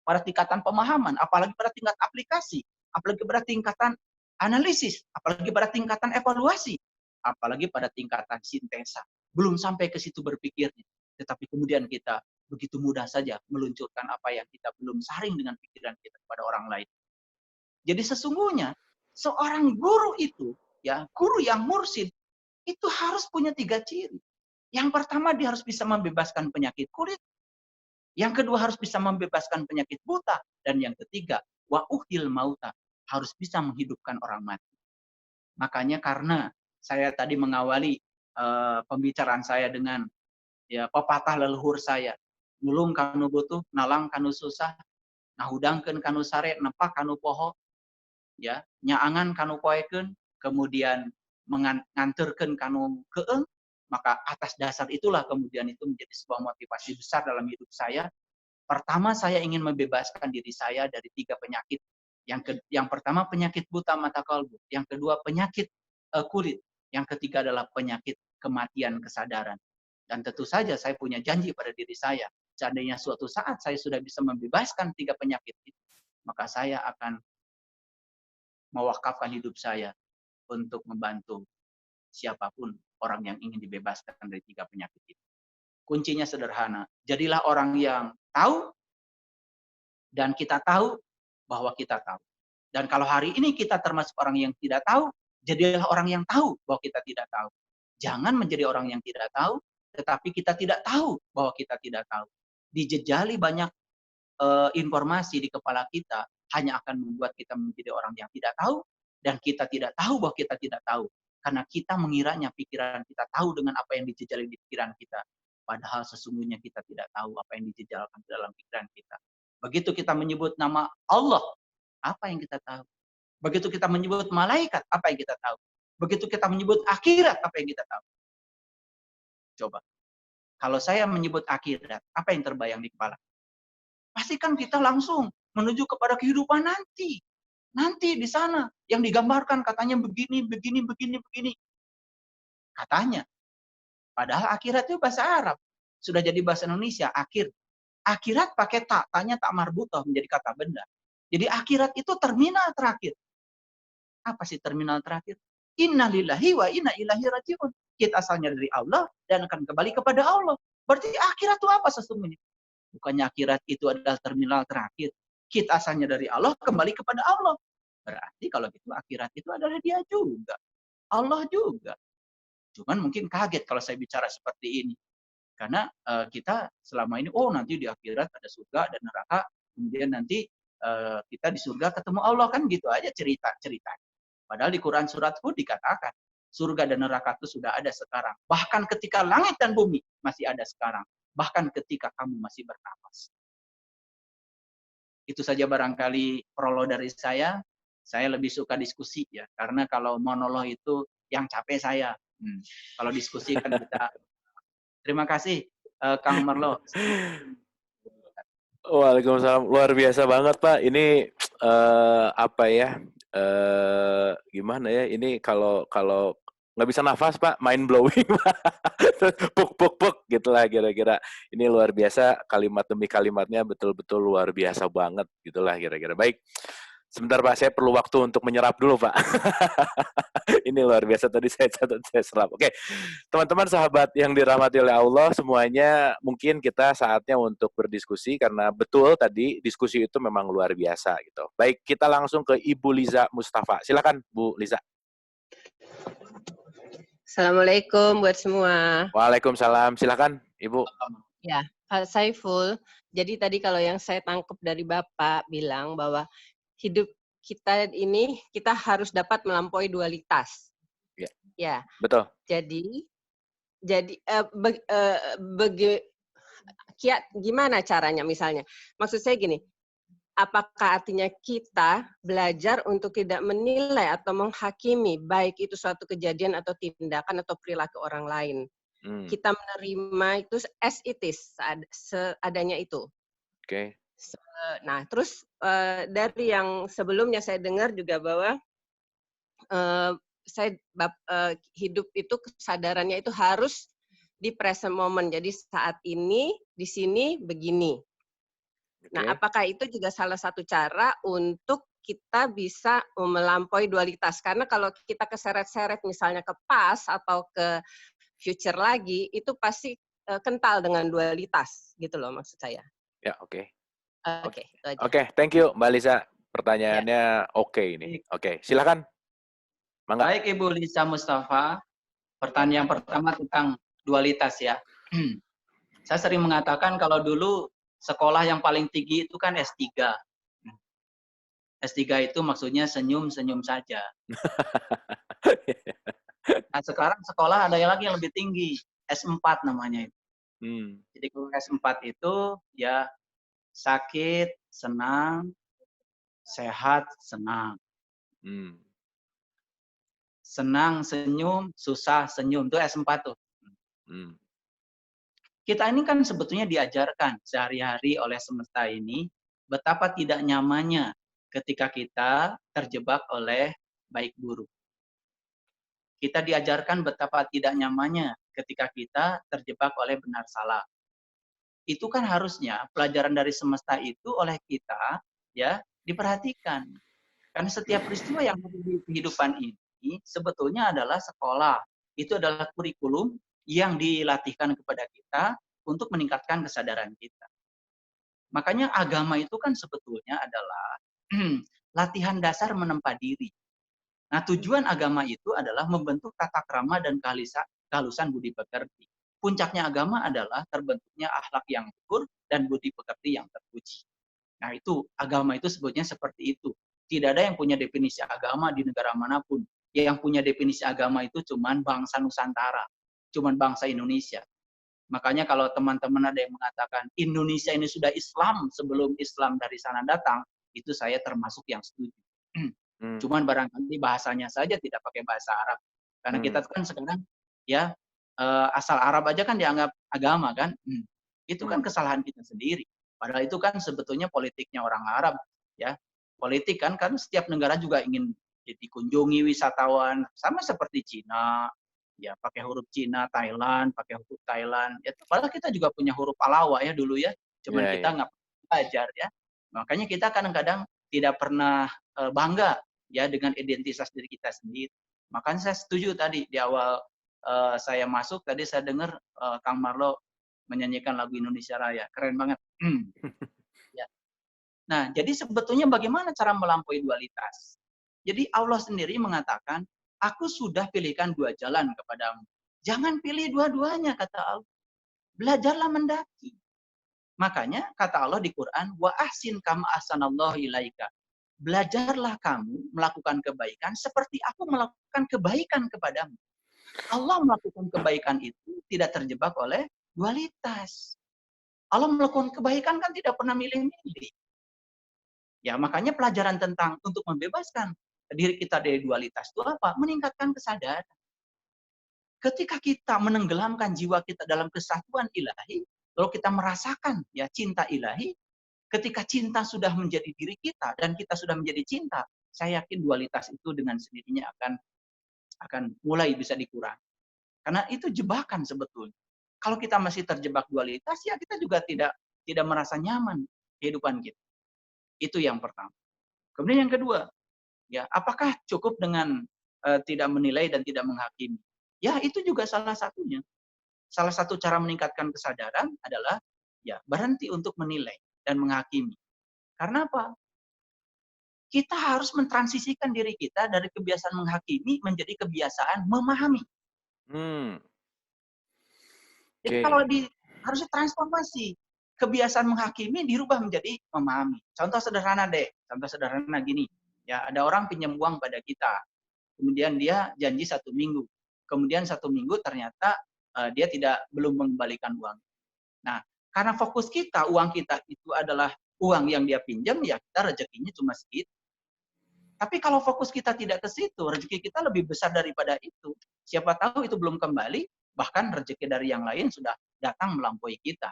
Pada tingkatan pemahaman. Apalagi pada tingkat aplikasi. Apalagi pada tingkatan analisis. Apalagi pada tingkatan evaluasi. Apalagi pada tingkatan sintesa. Belum sampai ke situ berpikirnya. Tetapi kemudian kita begitu mudah saja meluncurkan apa yang kita belum saring dengan pikiran kita kepada orang lain. Jadi sesungguhnya seorang guru itu, ya guru yang mursyid, itu harus punya 3 ciri. Yang pertama dia harus bisa membebaskan penyakit kulit. Yang kedua harus bisa membebaskan penyakit buta. Dan yang ketiga, wa uhdil mauta, harus bisa menghidupkan orang mati. Makanya karena saya tadi mengawali pembicaraan saya dengan ya pepatah leluhur saya, nulung kanu butuh, nalang kanu susah, nahudangkeun kanu sare, nepak kanu poho, ya nyaangan kanu poekeun, kemudian mengantarkan kanu keeng, maka atas dasar itulah kemudian itu menjadi sebuah motivasi besar dalam hidup saya. Pertama, saya ingin membebaskan diri saya dari 3 penyakit. Yang pertama penyakit buta mata kalbu, yang kedua penyakit kulit, yang ketiga adalah penyakit kematian kesadaran. Dan tentu saja saya punya janji pada diri saya, seandainya suatu saat saya sudah bisa membebaskan 3 penyakit itu, maka saya akan mewakafkan hidup saya untuk membantu siapapun orang yang ingin dibebaskan dari 3 penyakit itu. Kuncinya sederhana, jadilah orang yang tahu dan kita tahu bahwa kita tahu. Dan kalau hari ini kita termasuk orang yang tidak tahu, jadilah orang yang tahu bahwa kita tidak tahu. Jangan menjadi orang yang tidak tahu, tetapi kita tidak tahu bahwa kita tidak tahu. Dijejali banyak informasi di kepala kita hanya akan membuat kita menjadi orang yang tidak tahu, dan kita tidak tahu bahwa kita tidak tahu. Karena kita mengiranya pikiran kita tahu dengan apa yang dijejali di pikiran kita. Padahal sesungguhnya kita tidak tahu apa yang dijejalkan dalam pikiran kita. Begitu kita menyebut nama Allah, apa yang kita tahu? Begitu kita menyebut malaikat, apa yang kita tahu? Begitu kita menyebut akhirat, apa yang kita tahu? Coba. Kalau saya menyebut akhirat, apa yang terbayang di kepala? Pasti kan kita langsung menuju kepada kehidupan nanti. Nanti di sana yang digambarkan katanya begini, begini, begini, begini. Katanya. Padahal akhirat itu bahasa Arab. Sudah jadi bahasa Indonesia, akhir. Akhirat pakai tak, tanya tak marbutoh menjadi kata benda. Jadi akhirat itu terminal terakhir. Apa sih terminal terakhir? Inna lillahi wa inna ilahi rajiun. Kita asalnya dari Allah dan akan kembali kepada Allah. Berarti akhirat itu apa sesungguhnya? Bukannya akhirat itu adalah terminal terakhir. Kita asalnya dari Allah, kembali kepada Allah. Berarti kalau gitu akhirat itu adalah dia juga. Allah juga. Cuman mungkin kaget kalau saya bicara seperti ini. Karena kita selama ini, oh nanti di akhirat ada surga dan neraka. Kemudian nanti kita di surga ketemu Allah. Kan gitu aja cerita-cerita. Padahal di Quran surat Hud dikatakan, surga dan neraka itu sudah ada sekarang. Bahkan ketika langit dan bumi masih ada sekarang. Bahkan ketika kamu masih bernapas. Itu saja barangkali prolog dari saya. Saya lebih suka diskusi ya, karena kalau monolog itu yang capek saya. Kalau diskusi kan kita. Terima kasih Kang Merlo. Waalaikumsalam. Luar biasa banget, Pak. Ini apa ya? Gimana ya? Ini kalau kalau nggak bisa nafas, Pak. Mind blowing, Pak. Puk puk puk gitulah kira-kira. Ini luar biasa, kalimat demi kalimatnya betul-betul luar biasa banget gitulah kira-kira. Baik. Sebentar, Pak. Saya perlu waktu untuk menyerap dulu, Pak. Ini luar biasa, tadi saya catat, saya serap. Oke, teman-teman sahabat yang dirahmati oleh Allah semuanya, mungkin kita saatnya untuk berdiskusi karena betul tadi diskusi itu memang luar biasa gitu. Baik, kita langsung ke Ibu Liza Mustafa. Silakan Bu Liza. Assalamualaikum buat semua. Waalaikumsalam. Silakan Ibu. Ya, Pak Saiful. Jadi tadi kalau yang saya tangkap dari Bapak bilang bahwa hidup kita ini kita harus dapat melampaui dualitas. Ya. Ya. Betul. Jadi gimana caranya misalnya? Maksud saya gini, apakah artinya kita belajar untuk tidak menilai atau menghakimi baik itu suatu kejadian atau tindakan atau perilaku orang lain? Kita menerima itu as it is, seadanya itu. Oke. Nah, terus dari yang sebelumnya saya dengar juga bahwa hidup itu kesadarannya itu harus di present moment. Jadi saat ini, di sini, begini. Nah, apakah itu juga salah satu cara untuk kita bisa melampaui dualitas? Karena kalau kita keseret-seret misalnya ke past atau ke future lagi, itu pasti kental dengan dualitas, gitu loh maksud saya. Ya, oke. Oke, thank you Mbak Lisa. Pertanyaannya oke ini. Oke, silakan. Mangga. Baik Ibu Lisa Mustafa, pertanyaan pertama tentang dualitas ya. Saya sering mengatakan kalau dulu sekolah yang paling tinggi itu kan S3. S3 itu maksudnya senyum-senyum saja. Nah, sekarang sekolah ada yang lagi yang lebih tinggi, S4 namanya itu. Jadi kalau S4 itu ya sakit, senang, sehat, senang. Senang, senyum, susah, senyum. Itu S4 tuh. Kita ini kan sebetulnya diajarkan sehari-hari oleh semesta ini betapa tidak nyamannya ketika kita terjebak oleh baik buruk. Kita diajarkan betapa tidak nyamannya ketika kita terjebak oleh benar salah. Itu kan harusnya pelajaran dari semesta itu oleh kita ya diperhatikan. Karena setiap peristiwa yang ada di kehidupan ini sebetulnya adalah sekolah. Itu adalah kurikulum yang dilatihkan kepada kita untuk meningkatkan kesadaran kita. Makanya agama itu kan sebetulnya adalah latihan dasar menempa diri. Nah, tujuan agama itu adalah membentuk tata krama dan kehalusan budi pekerti. Puncaknya agama adalah terbentuknya akhlak yang luhur dan budi pekerti yang terpuji. Nah, itu agama itu sebetulnya seperti itu. Tidak ada yang punya definisi agama di negara manapun. Yang punya definisi agama itu cuman bangsa Nusantara, cuman bangsa Indonesia. Makanya kalau teman-teman ada yang mengatakan Indonesia ini sudah Islam sebelum Islam dari sana datang, itu saya termasuk yang setuju. Cuman barangkali bahasanya saja tidak pakai bahasa Arab. Karena kita kan sekarang ya asal Arab aja kan dianggap agama kan. Itu kan kesalahan kita sendiri. Padahal itu kan sebetulnya politiknya orang Arab ya. Politik kan setiap negara juga ingin dikunjungi wisatawan sama seperti Cina, ya pakai huruf Cina, Thailand, pakai huruf Thailand. Ya, padahal kita juga punya huruf Palawa ya dulu ya. Cuman kita nggak belajar ya. Makanya kita kadang-kadang tidak pernah bangga ya dengan identitas diri kita sendiri. Makanya saya setuju tadi di awal saya masuk tadi saya dengar Kang Marlo menyanyikan lagu Indonesia Raya. Keren banget. Ya. Nah, jadi sebetulnya bagaimana cara melampaui dualitas? Jadi Allah sendiri mengatakan, aku sudah pilihkan dua jalan kepadamu. Jangan pilih dua-duanya, kata Allah. Belajarlah mendaki. Makanya kata Allah di Quran, wa ahsin kama ahsanallahu ilaika. Belajarlah kamu melakukan kebaikan seperti aku melakukan kebaikan kepadamu. Allah melakukan kebaikan itu tidak terjebak oleh dualitas. Allah melakukan kebaikan kan tidak pernah milih-milih. Ya, makanya pelajaran tentang untuk membebaskan diri kita dari dualitas itu apa? Meningkatkan kesadaran. Ketika kita menenggelamkan jiwa kita dalam kesatuan ilahi, lalu kita merasakan ya cinta ilahi, Ketika cinta sudah menjadi diri kita dan kita sudah menjadi cinta, saya yakin dualitas itu dengan sendirinya akan mulai bisa dikurangi. Karena itu jebakan sebetulnya. Kalau kita masih terjebak dualitas, ya kita juga tidak merasa nyaman kehidupan kita. Itu yang pertama. Kemudian yang kedua, ya apakah cukup dengan tidak menilai dan tidak menghakimi? Ya itu juga salah satunya. Salah satu cara meningkatkan kesadaran adalah ya berhenti untuk menilai dan menghakimi. Karena apa? Kita harus mentransisikan diri kita dari kebiasaan menghakimi menjadi kebiasaan memahami. Jadi Oke. kalau harusnya transformasi. Kebiasaan menghakimi dirubah menjadi memahami. Contoh sederhana deh. Contoh sederhana gini. Ya, ada orang pinjam uang pada kita. Kemudian dia janji 1 minggu. Kemudian 1 minggu ternyata dia belum mengembalikan uang. Nah, karena fokus kita, uang kita itu adalah uang yang dia pinjam, ya kita rezekinya cuma segitu. Tapi kalau fokus kita tidak ke situ, rezeki kita lebih besar daripada itu. Siapa tahu itu belum kembali, bahkan rezeki dari yang lain sudah datang melampaui kita.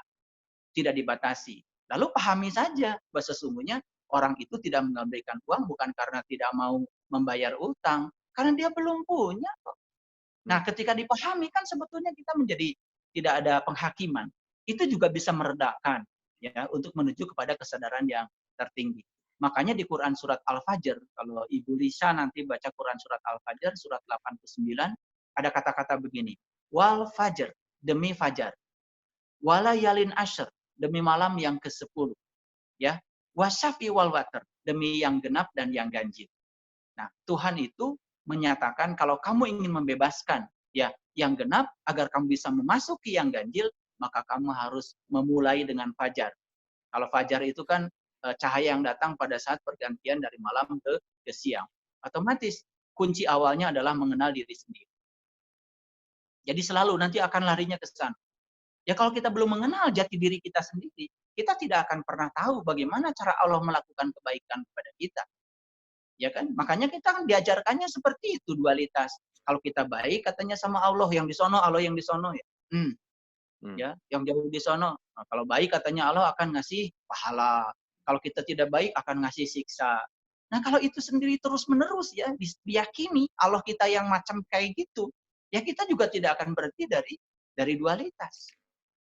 Tidak dibatasi. Lalu pahami saja bahwa sesungguhnya orang itu tidak mengembalikan uang bukan karena tidak mau membayar utang, karena dia belum punya kok. Nah, ketika dipahami kan sebetulnya kita menjadi tidak ada penghakiman. Itu juga bisa meredakan ya untuk menuju kepada kesadaran yang tertinggi. Makanya di Quran surat Al-Fajr, kalau Ibu Lisa nanti baca Quran surat Al-Fajr surat 89 ada kata-kata begini. Wal fajr, demi fajar. Wala yalin ashr, demi malam yang ke-10. Ya. Wasyafi wal water, demi yang genap dan yang ganjil. Nah, Tuhan itu menyatakan kalau kamu ingin membebaskan ya yang genap agar kamu bisa memasuki yang ganjil, maka kamu harus memulai dengan fajar. Kalau fajar itu kan cahaya yang datang pada saat pergantian dari malam ke siang. Otomatis kunci awalnya adalah mengenal diri sendiri. Jadi selalu nanti akan larinya ke sana. Ya kalau kita belum mengenal jati diri kita sendiri, kita tidak akan pernah tahu bagaimana cara Allah melakukan kebaikan kepada kita. Ya kan? Makanya kita kan diajarkannya seperti itu dualitas. Kalau kita baik katanya sama Allah yang di sono, Allah yang di sono ya. Ya, yang jauh di sono. Nah, kalau baik katanya Allah akan ngasih pahala. Kalau kita tidak baik akan ngasih siksa. Nah, kalau itu sendiri terus-menerus ya diyakini Allah kita yang macam kayak gitu, ya kita juga tidak akan berhenti dari dualitas.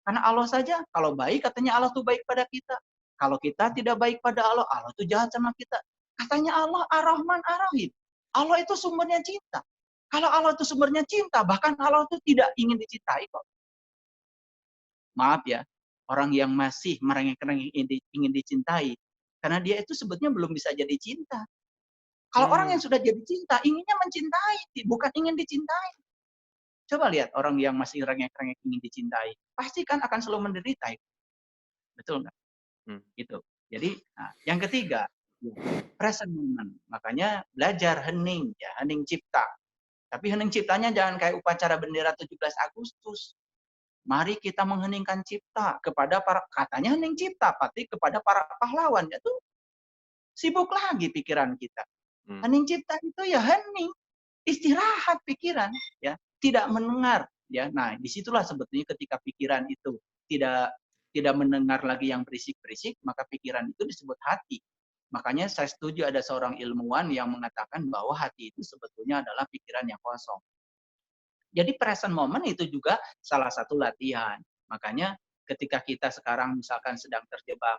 Karena Allah saja kalau baik katanya Allah tuh baik pada kita. Kalau kita tidak baik pada Allah, Allah tuh jahat sama kita. Katanya Allah Ar-Rahman Ar-Rahim. Allah itu sumbernya cinta. Kalau Allah itu sumbernya cinta, bahkan Allah itu tidak ingin dicintai kok. Maaf ya, orang yang masih merengek-rengek ingin dicintai, karena dia itu sebetulnya belum bisa jadi cinta. Kalau orang yang sudah jadi cinta, inginnya mencintai, bukan ingin dicintai. Coba lihat orang yang masih rengek-rengek ingin dicintai, pasti kan akan selalu menderita. Betul nggak? Gitu. Jadi, yang ketiga, present moment. Makanya belajar hening, ya hening cipta. Tapi hening ciptanya jangan kayak upacara bendera 17 Agustus. Mari kita mengheningkan cipta kepada katanya hening cipta, pasti kepada para pahlawan. Itu sibuk lagi pikiran kita. Hening cipta itu ya hening, istirahat pikiran, ya tidak mendengar, ya. Nah, disitulah sebetulnya ketika pikiran itu tidak mendengar lagi yang berisik-berisik, maka pikiran itu disebut hati. Makanya saya setuju ada seorang ilmuwan yang mengatakan bahwa hati itu sebetulnya adalah pikiran yang kosong. Jadi present moment itu juga salah satu latihan. Makanya ketika kita sekarang misalkan sedang terjebak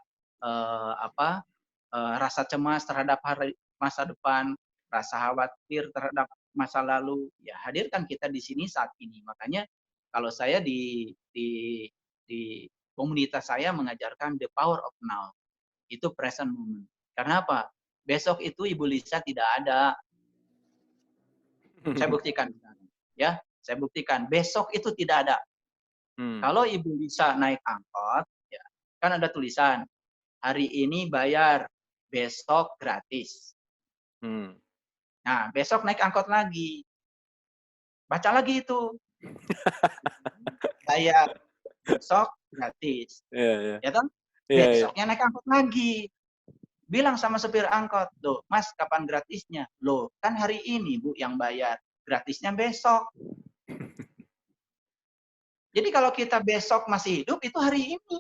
rasa cemas terhadap masa depan, rasa khawatir terhadap masa lalu, ya hadirkan kita di sini saat ini. Makanya kalau saya di komunitas saya mengajarkan the power of now. Itu present moment. Karena apa? Besok itu Ibu Lisa tidak ada. Saya buktikan. Ya, saya buktikan. Besok itu tidak ada. Kalau Ibu Lisa naik angkot, ya, kan ada tulisan, hari ini bayar, besok gratis. Nah, besok naik angkot lagi. Baca lagi itu. Bayar, besok gratis. Ya kan? Besoknya naik angkot lagi. Bilang sama supir angkot, loh Mas kapan gratisnya? Loh kan hari ini Bu yang bayar, gratisnya besok. Jadi kalau kita besok masih hidup itu hari ini.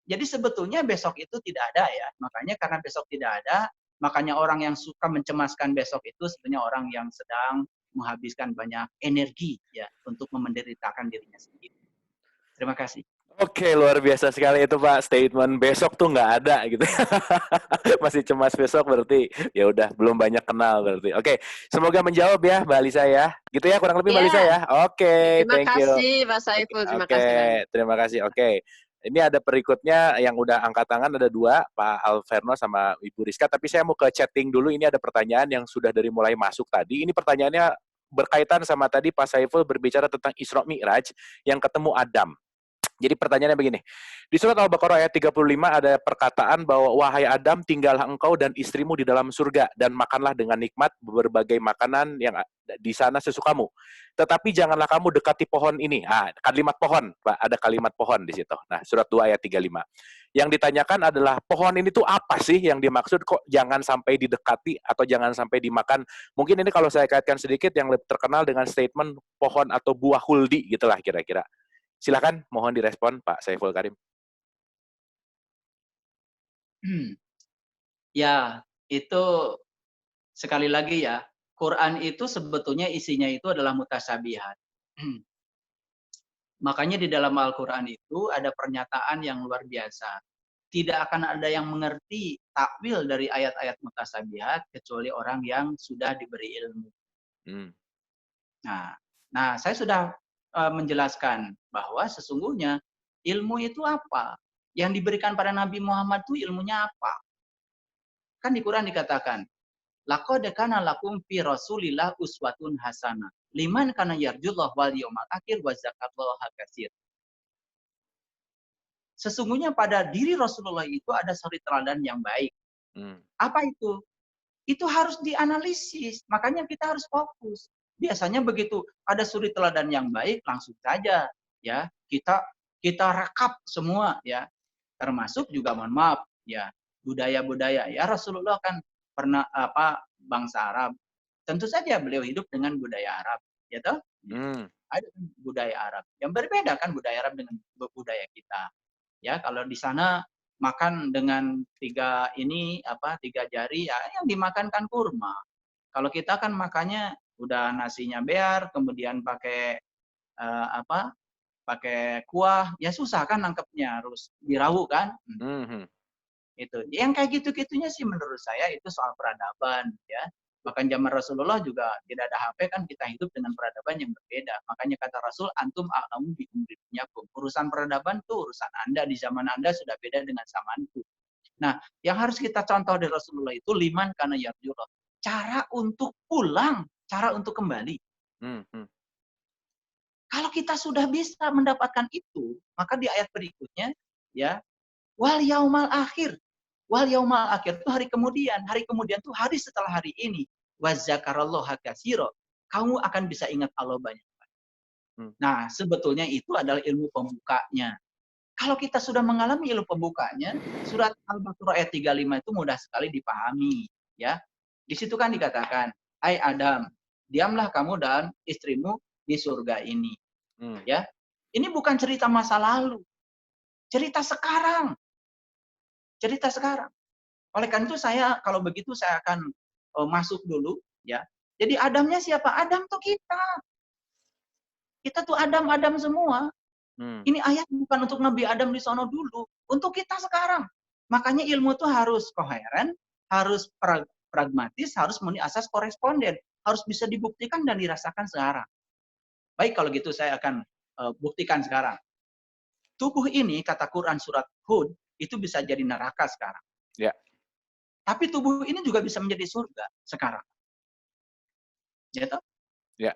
Jadi sebetulnya besok itu tidak ada ya. Makanya karena besok tidak ada, makanya orang yang suka mencemaskan besok itu sebenarnya orang yang sedang menghabiskan banyak energi ya untuk memenderitakan dirinya sendiri. Terima kasih. Oke, luar biasa sekali itu Pak, statement besok tuh nggak ada gitu. Masih cemas besok berarti ya udah belum banyak kenal berarti. Oke, semoga menjawab ya Mbak Alisa ya. Gitu ya kurang lebih Mbak Alisa ya. Oke, Terima thank you. kasih Pak Saiful, terima Oke, kasih banyak. terima kasih. Oke. Ini ada berikutnya yang udah angkat tangan ada 2, Pak Alverno sama Ibu Rizka. Tapi saya mau ke chatting dulu. Ini ada pertanyaan yang sudah dari mulai masuk tadi. Ini pertanyaannya berkaitan sama tadi Pak Saiful berbicara tentang Isra Mi'raj yang ketemu Adam. Jadi pertanyaannya begini, di surat Al-Baqarah ayat 35 ada perkataan bahwa wahai Adam tinggallah engkau dan istrimu di dalam surga dan makanlah dengan nikmat berbagai makanan yang di sana sesukamu. Tetapi janganlah kamu dekati pohon ini. Kalimat pohon, Pak, ada kalimat pohon di situ. Nah, surat 2 ayat 35. Yang ditanyakan adalah pohon ini tuh apa sih yang dimaksud kok jangan sampai didekati atau jangan sampai dimakan. Mungkin ini kalau saya kaitkan sedikit yang lebih terkenal dengan statement pohon atau buah huldi gitulah kira-kira. Silakan, mohon direspon Pak Saiful Karim. Ya, itu sekali lagi ya, Quran itu sebetulnya isinya itu adalah mutasyabihat. Makanya di dalam Al-Quran itu ada pernyataan yang luar biasa. Tidak akan ada yang mengerti takwil dari ayat-ayat mutasyabihat kecuali orang yang sudah diberi ilmu. Nah, saya sudah menjelaskan bahwa sesungguhnya ilmu itu apa? Yang diberikan pada Nabi Muhammad itu ilmunya apa? Kan di Quran dikatakan, laqad kana lakum fi Rasulillah uswatun hasanah liman kana yarjullah wal yawmal akhir wa zakatallaha katsir. Sesungguhnya pada diri Rasulullah itu ada suri teladan yang baik. Apa itu? Itu harus dianalisis. Makanya kita harus fokus. Biasanya begitu ada suri teladan yang baik langsung saja ya kita rekap semua ya, termasuk juga mohon maaf ya budaya-budaya ya. Rasulullah kan pernah bangsa Arab, tentu saja beliau hidup dengan budaya Arab ya toh. Ada budaya Arab yang berbeda kan budaya Arab dengan budaya kita ya. Kalau di sana makan dengan 3 jari ya yang dimakan kan kurma. Kalau kita kan makannya udah nasinya bear, kemudian pakai pakai kuah, ya susah kan nangkepnya, harus dirawu kan. Itu. Yang kayak gitu-gitunya sih menurut saya itu soal peradaban ya. Bahkan zaman Rasulullah juga tidak ada HP kan, kita hidup dengan peradaban yang berbeda. Makanya kata Rasul, antum a'lamu bi umuri dunyakum. Urusan peradaban tuh urusan Anda, di zaman Anda sudah beda dengan zamanku. Nah, yang harus kita contoh dari Rasulullah itu liman kana yarjullah. Cara untuk pulang, cara untuk kembali. Kalau kita sudah bisa mendapatkan itu, maka di ayat berikutnya ya, wal yaumal akhir. Wal yaumal akhir itu hari kemudian. Hari kemudian itu hari setelah hari ini. Wa zakarallaha katsira. Kamu akan bisa ingat Allah banyak. Nah, sebetulnya itu adalah ilmu pembukanya. Kalau kita sudah mengalami ilmu pembukanya, surat Al-Baqarah ayat 35 itu mudah sekali dipahami, ya. Di situ kan dikatakan, "Hai Adam, diamlah kamu dan istrimu di surga ini." Ya. Ini bukan cerita masa lalu. Cerita sekarang. Cerita sekarang. Oleh karena itu saya kalau begitu saya akan masuk dulu, ya. Jadi Adamnya siapa? Adam tuh kita. Kita tuh Adam semua. Ini ayat bukan untuk Nabi Adam di sono dulu, untuk kita sekarang. Makanya ilmu itu harus koheren, harus pragmatis, harus memenuhi asas koresponden, harus bisa dibuktikan dan dirasakan sekarang. Baik, kalau gitu saya akan buktikan sekarang. Tubuh ini, kata Quran surat Hud, itu bisa jadi neraka sekarang. Ya. Tapi tubuh ini juga bisa menjadi surga sekarang. Gitu? Ya.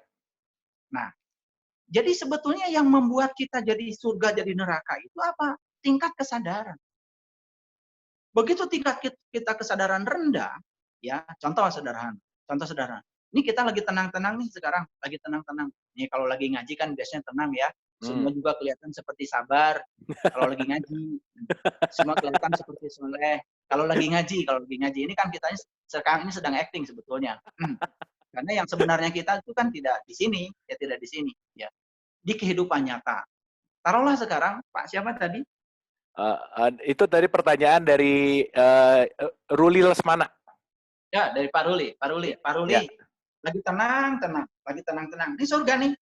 Nah, jadi sebetulnya yang membuat kita jadi surga, jadi neraka itu apa? Tingkat kesadaran. Begitu tingkat kita kesadaran rendah, ya, contoh sederhana. Ini kita lagi tenang-tenang nih sekarang, lagi tenang-tenang. Ini kalau lagi ngaji kan biasanya tenang ya. Semua juga kelihatan seperti sabar. Kalau lagi ngaji, semua kelihatan seperti soleh. Kalau lagi ngaji ini kan kita sekarang ini sedang acting sebetulnya. Karena yang sebenarnya kita itu kan tidak di sini, ya di kehidupan nyata. Taruhlah sekarang, Pak siapa tadi? Itu tadi pertanyaan dari Ruli Lesmana. Ya, dari Pak Ruli. Pak Ruli, Ya. lagi tenang. Ini surga nih.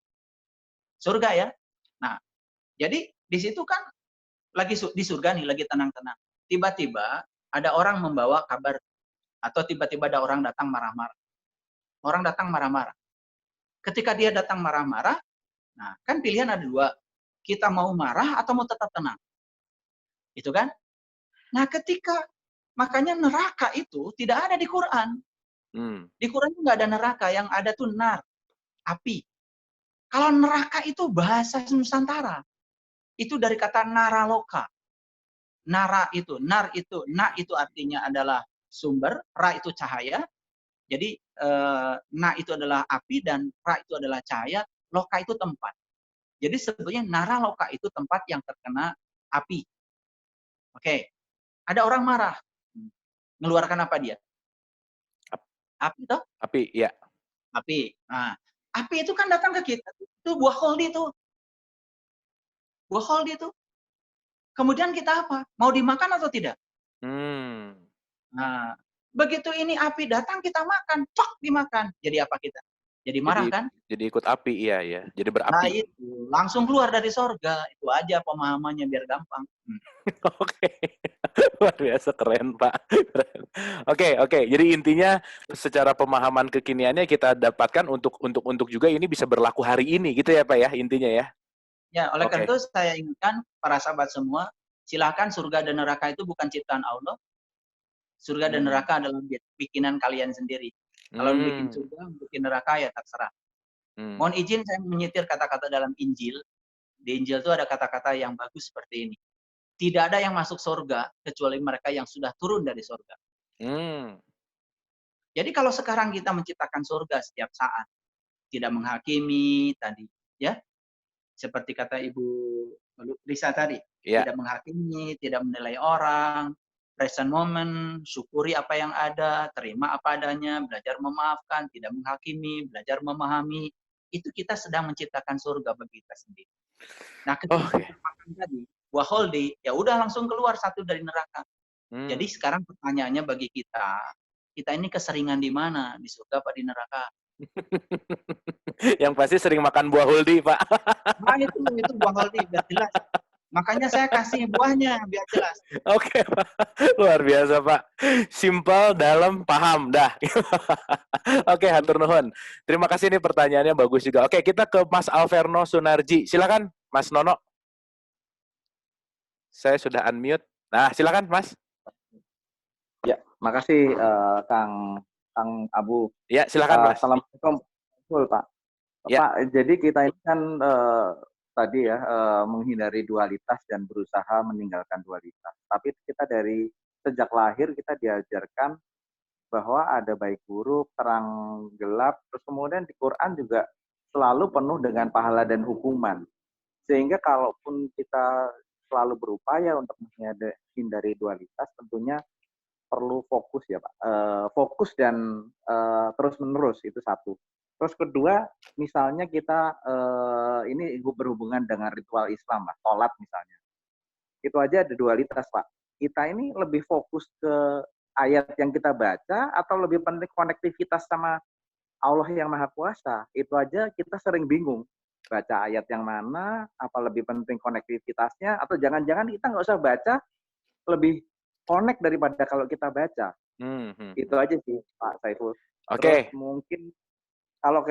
Surga ya. Nah, jadi di situ kan lagi di surga nih, lagi tenang-tenang. Tiba-tiba ada orang membawa kabar, atau tiba-tiba ada orang datang marah-marah. Orang datang marah-marah. Ketika dia datang marah-marah, nah kan pilihan ada dua. Kita mau marah atau mau tetap tenang. Itu kan? Nah, makanya neraka itu tidak ada di Quran. Di Quran itu nggak ada neraka, yang ada tuh nar, api. Kalau neraka itu bahasa Nusantara. Itu dari kata naraloka. Nar itu artinya adalah sumber, ra itu cahaya. Jadi na itu adalah api dan ra itu adalah cahaya, loka itu tempat. Jadi sebetulnya naraloka itu tempat yang terkena api. Oke. Ada orang marah. Mengeluarkan apa dia? Api toh? Api, ya. Api. Nah, api itu kan datang ke kita. Itu buah holdi itu. Buah holdi itu. Kemudian kita apa? Mau dimakan atau tidak? Nah, begitu ini api datang kita makan, cok dimakan. Jadi apa kita? Jadi marah kan? Jadi ikut api, iya ya. Jadi berapi. Nah itu, langsung keluar dari sorga. Itu aja pemahamannya biar gampang. Oke. Luar biasa, keren Pak. Oke. Jadi intinya secara pemahaman kekiniannya kita dapatkan untuk juga ini bisa berlaku hari ini gitu ya Pak ya, intinya ya. Ya, oleh karena itu saya ingatkan para sahabat semua, silakan surga dan neraka itu bukan ciptaan Allah. Surga dan neraka adalah bikinan kalian sendiri. Kalau bikin surga, bikin neraka ya terserah. Mohon izin saya menyitir kata-kata dalam Injil. Di Injil itu ada kata-kata yang bagus seperti ini. Tidak ada yang masuk surga kecuali mereka yang sudah turun dari surga. Jadi kalau sekarang kita menciptakan surga setiap saat, tidak menghakimi tadi, ya, seperti kata Ibu Lisa tadi, tidak menghakimi, tidak menilai orang, present moment, syukuri apa yang ada, terima apa adanya, belajar memaafkan, tidak menghakimi, belajar memahami, itu kita sedang menciptakan surga bagi kita sendiri. Nah, ketika kita makan tadi, buah holdi, ya udah langsung keluar satu dari neraka. Jadi sekarang pertanyaannya bagi kita ini keseringan di mana? Di surga apa di neraka? Yang pasti sering makan buah holdi, Pak. Nah, itu buah holdi, biar jelas. Makanya saya kasih buahnya, biar jelas. Oke, Pak. Luar biasa, Pak. Simpel, dalam, paham. Dah. Oke, hatur nuhun. Terima kasih nih pertanyaannya bagus juga. Oke, kita ke Mas Alverno Sunarji. Silakan, Mas Nono. Saya sudah unmute. Nah, silakan, Mas. Ya, makasih Kang Abu. Ya, silakan, Mas. Assalamualaikum, Pak. Ya. Pak, jadi kita ini kan tadi ya menghindari dualitas dan berusaha meninggalkan dualitas. Tapi kita dari sejak lahir kita diajarkan bahwa ada baik buruk, terang gelap, terus kemudian di Quran juga selalu penuh dengan pahala dan hukuman. Sehingga kalaupun kita selalu berupaya untuk menghindari dualitas, tentunya perlu fokus ya Pak. Fokus dan terus-menerus, itu satu. Terus kedua, misalnya kita ini berhubungan dengan ritual Islam, lah, sholat misalnya. Itu aja ada dualitas Pak. Kita ini lebih fokus ke ayat yang kita baca atau lebih penting konektivitas sama Allah yang Maha Kuasa. Itu aja kita sering bingung. Baca ayat yang mana, apa lebih penting konektivitasnya, atau jangan-jangan kita nggak usah baca, lebih connect daripada kalau kita baca. Itu aja sih Pak Saiful. Terus mungkin kalau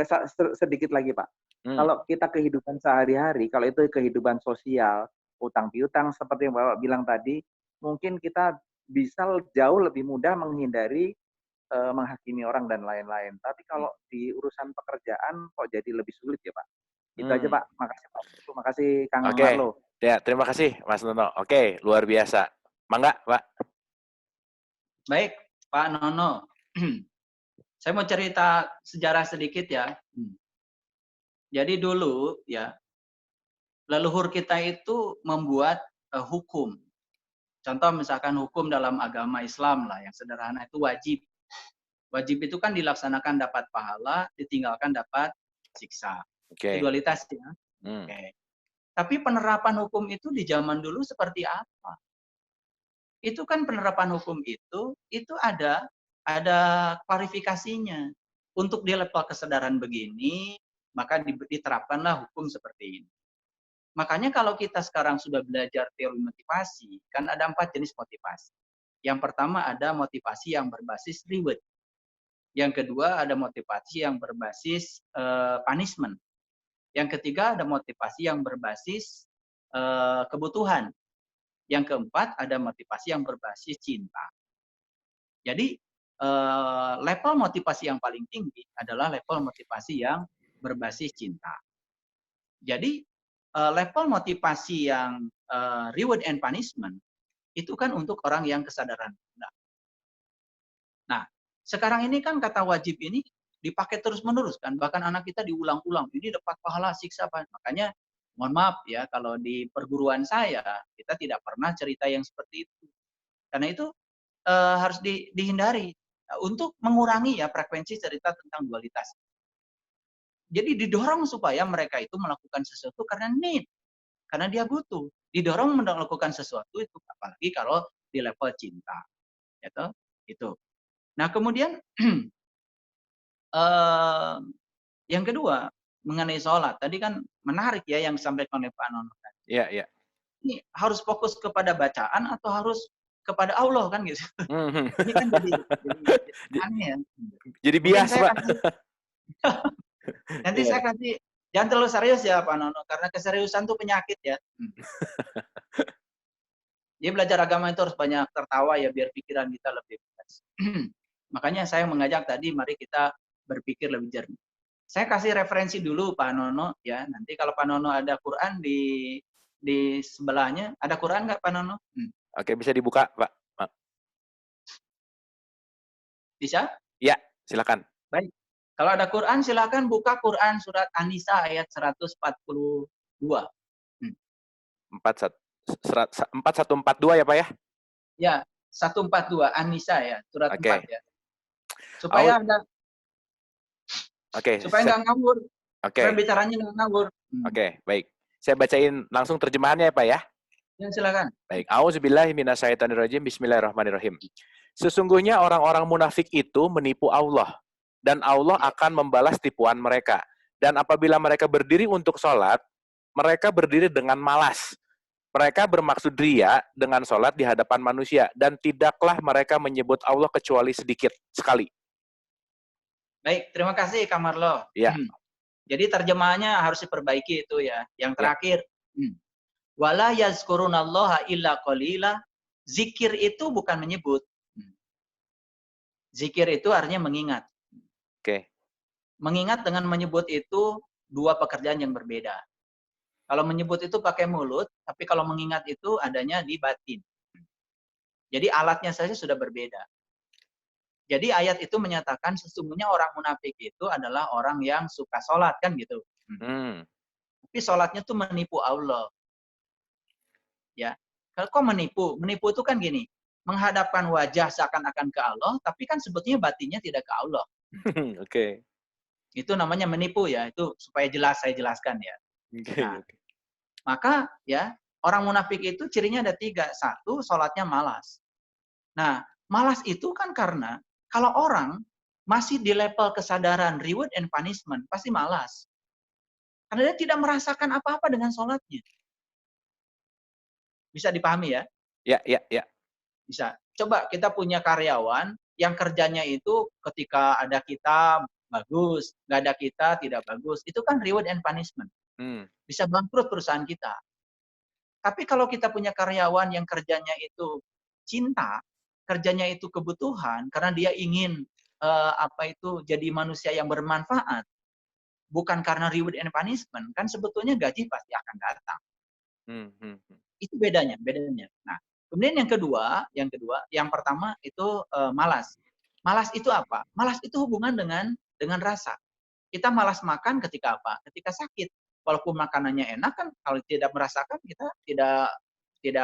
sedikit lagi Pak, kalau kita kehidupan sehari-hari, kalau itu kehidupan sosial, utang piutang seperti yang Bapak bilang tadi, mungkin kita bisa jauh lebih mudah menghindari menghakimi orang dan lain-lain. Tapi kalau di urusan pekerjaan kok jadi lebih sulit ya Pak. Itu aja Pak. Makasih Pak. Terima kasih Kang Marlo. Ya, terima kasih Mas Nono. Oke, luar biasa. Mangga, Pak. Baik, Pak Nono. Saya mau cerita sejarah sedikit ya. Jadi dulu ya, leluhur kita itu membuat hukum. Contoh misalkan hukum dalam agama Islam lah, yang sederhana itu wajib. Wajib itu kan dilaksanakan dapat pahala, ditinggalkan dapat siksa. Itu dualitas ya. Tapi penerapan hukum itu di zaman dulu seperti apa? itu kan penerapan hukum itu ada klarifikasinya. Untuk di level kesadaran begini, maka diterapkanlah hukum seperti ini. Makanya kalau kita sekarang sudah belajar teori motivasi, kan ada 4 jenis motivasi. Yang pertama ada motivasi yang berbasis reward. Yang kedua ada motivasi yang berbasis punishment. Yang ketiga ada motivasi yang berbasis kebutuhan. Yang keempat ada motivasi yang berbasis cinta. Jadi level motivasi yang paling tinggi adalah level motivasi yang berbasis cinta. Jadi level motivasi yang reward and punishment itu kan untuk orang yang kesadaran rendah. Nah, sekarang ini kan kata wajib ini dipakai terus-menerus kan, bahkan anak kita diulang-ulang, ini dapat pahala siksa apa. Makanya mohon maaf ya kalau di perguruan saya kita tidak pernah cerita yang seperti itu. Karena itu harus dihindari untuk mengurangi ya frekuensi cerita tentang dualitas. Jadi didorong supaya mereka itu melakukan sesuatu karena need, karena dia butuh. Didorong melakukan sesuatu itu apalagi kalau di level cinta. Gitu. Itu. Nah, kemudian yang kedua mengenai sholat. Tadi kan menarik ya yang disampaikan oleh Pak Nono. Iya, iya. Ini harus fokus kepada bacaan atau harus kepada Allah kan gitu. Ini kan jadi aneh ya. Jadi bias, Pak. Nanti saya kasih, jangan terlalu serius ya Pak Nono, karena keseriusan itu penyakit ya. Jadi belajar agama itu harus banyak tertawa ya, biar pikiran kita lebih bebas. Makanya saya mengajak tadi, mari kita berpikir lebih jernih. Saya kasih referensi dulu Pak Nono ya, nanti kalau Pak Nono ada Quran di sebelahnya, ada Quran nggak Pak Nono? Oke, bisa dibuka Pak. Bisa? Ya, silakan. Baik. Kalau ada Quran, silakan buka Quran surat An-Nisa ayat 142. 4142 ya Pak ya? Ya, 142 An-Nisa ya, surat 4 ya. Supaya ada supaya nggak ngawur. Supaya bicaranya nggak ngawur. Oke, baik. Saya bacain langsung terjemahannya ya Pak ya? Ya, silakan. Baik. A'udzubillahi minasyaitonirrajim. Bismillahirrahmanirrahim. Sesungguhnya orang-orang munafik itu menipu Allah, dan Allah akan membalas tipuan mereka. Dan apabila mereka berdiri untuk sholat, mereka berdiri dengan malas. Mereka bermaksud ria dengan sholat di hadapan manusia, dan tidaklah mereka menyebut Allah kecuali sedikit sekali. Baik, terima kasih Kak Marlo. Ya. Jadi terjemahannya harus diperbaiki itu ya. Yang terakhir, wala yazkurunallaha illa qalila. Zikir itu bukan menyebut. Zikir itu artinya mengingat. Oke. Mengingat dengan menyebut itu dua pekerjaan yang berbeda. Kalau menyebut itu pakai mulut, tapi kalau mengingat itu adanya di batin. Jadi alatnya saja sudah berbeda. Jadi ayat itu menyatakan sesungguhnya orang munafik itu adalah orang yang suka sholat kan gitu. Tapi sholatnya tuh menipu Allah. Ya, kok menipu? Menipu itu kan gini, menghadapkan wajah seakan-akan ke Allah, tapi kan sebetulnya batinnya tidak ke Allah. Oke. Itu namanya menipu ya. Itu supaya jelas saya jelaskan ya. Nah, maka ya orang munafik itu cirinya ada 3. 1, sholatnya malas. Nah, malas itu kan karena kalau orang masih di level kesadaran reward and punishment, pasti malas. Karena dia tidak merasakan apa-apa dengan sholatnya. Bisa dipahami ya? Ya. Bisa. Coba kita punya karyawan yang kerjanya itu ketika ada kita bagus, nggak ada kita tidak bagus. Itu kan reward and punishment. Bisa bangkrut perusahaan kita. Tapi kalau kita punya karyawan yang kerjanya itu cinta, kerjanya itu kebutuhan, karena dia ingin jadi manusia yang bermanfaat, bukan karena reward and punishment, kan sebetulnya gaji pasti akan datang. Itu bedanya. Nah, kemudian yang kedua, yang pertama itu malas. Malas itu apa? Malas itu hubungan dengan rasa. Kita malas makan ketika apa? Ketika sakit. Walaupun makanannya enak kan, kalau tidak merasakan kita tidak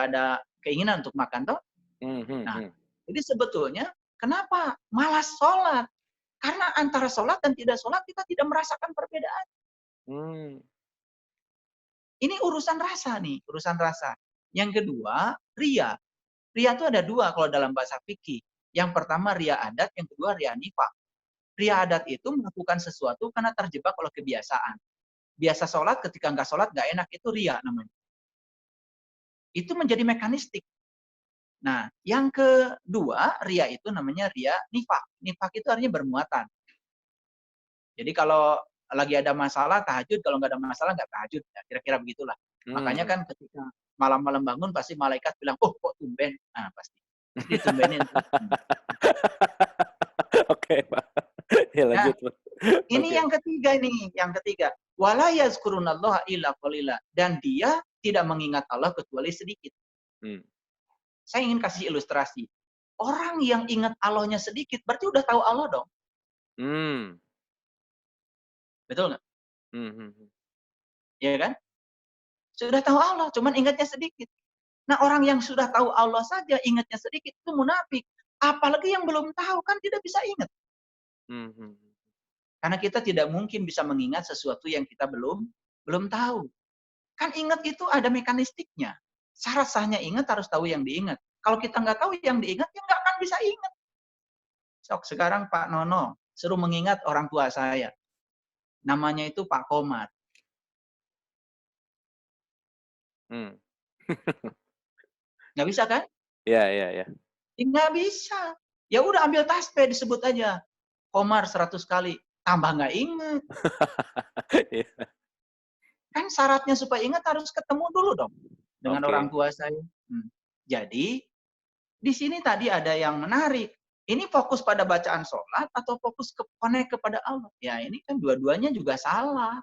ada keinginan untuk makan toh. Nah, jadi sebetulnya kenapa malas sholat? Karena antara sholat dan tidak sholat kita tidak merasakan perbedaan. Ini urusan rasa nih, urusan rasa. Yang kedua, ria. Ria itu ada dua kalau dalam bahasa fikih. Yang pertama ria adat, yang kedua ria nifak. Ria adat itu melakukan sesuatu karena terjebak oleh kebiasaan. Biasa sholat, ketika nggak sholat nggak enak, itu ria namanya. Itu menjadi mekanistik. Nah, yang kedua, ria itu namanya ria nifak. Nifak itu artinya bermuatan. Jadi kalau lagi ada masalah, tahajud. Kalau nggak ada masalah, nggak tahajud. Ya, kira-kira begitulah. Makanya kan ketika malam-malam bangun, pasti malaikat bilang, oh kok tumben? Nah, pasti. Ditumbenin. Oke, Pak. Ya, lanjut, Pak. Ini yang ketiga ini, yang ketiga. Wala yazkurunallaha illa qalila. Dan dia tidak mengingat Allah kecuali sedikit. Saya ingin kasih ilustrasi. Orang yang ingat Allahnya sedikit, berarti udah tahu Allah dong. Betul nggak? Ya kan? Sudah tahu Allah, cuman ingatnya sedikit. Nah, orang yang sudah tahu Allah saja ingatnya sedikit, itu munafik. Apalagi yang belum tahu, kan tidak bisa ingat. Karena kita tidak mungkin bisa mengingat sesuatu yang kita belum tahu. Kan ingat itu ada mekanistiknya. Syarat sahnya ingat harus tahu yang diingat. Kalau kita nggak tahu yang diingat, ya nggak akan bisa ingat. Sok, sekarang Pak Nono suruh mengingat orang tua saya. Namanya itu Pak Komar. Nggak bisa kan? Iya. Nggak bisa. Ya udah ambil tasbih disebut aja. Komar 100 kali. Tambah nggak ingat. Kan syaratnya supaya ingat harus ketemu dulu dong. Dengan orang tua saya. Jadi, di sini tadi ada yang menarik. Ini fokus pada bacaan sholat atau fokus connect kepada Allah? Ya ini kan dua-duanya juga salah.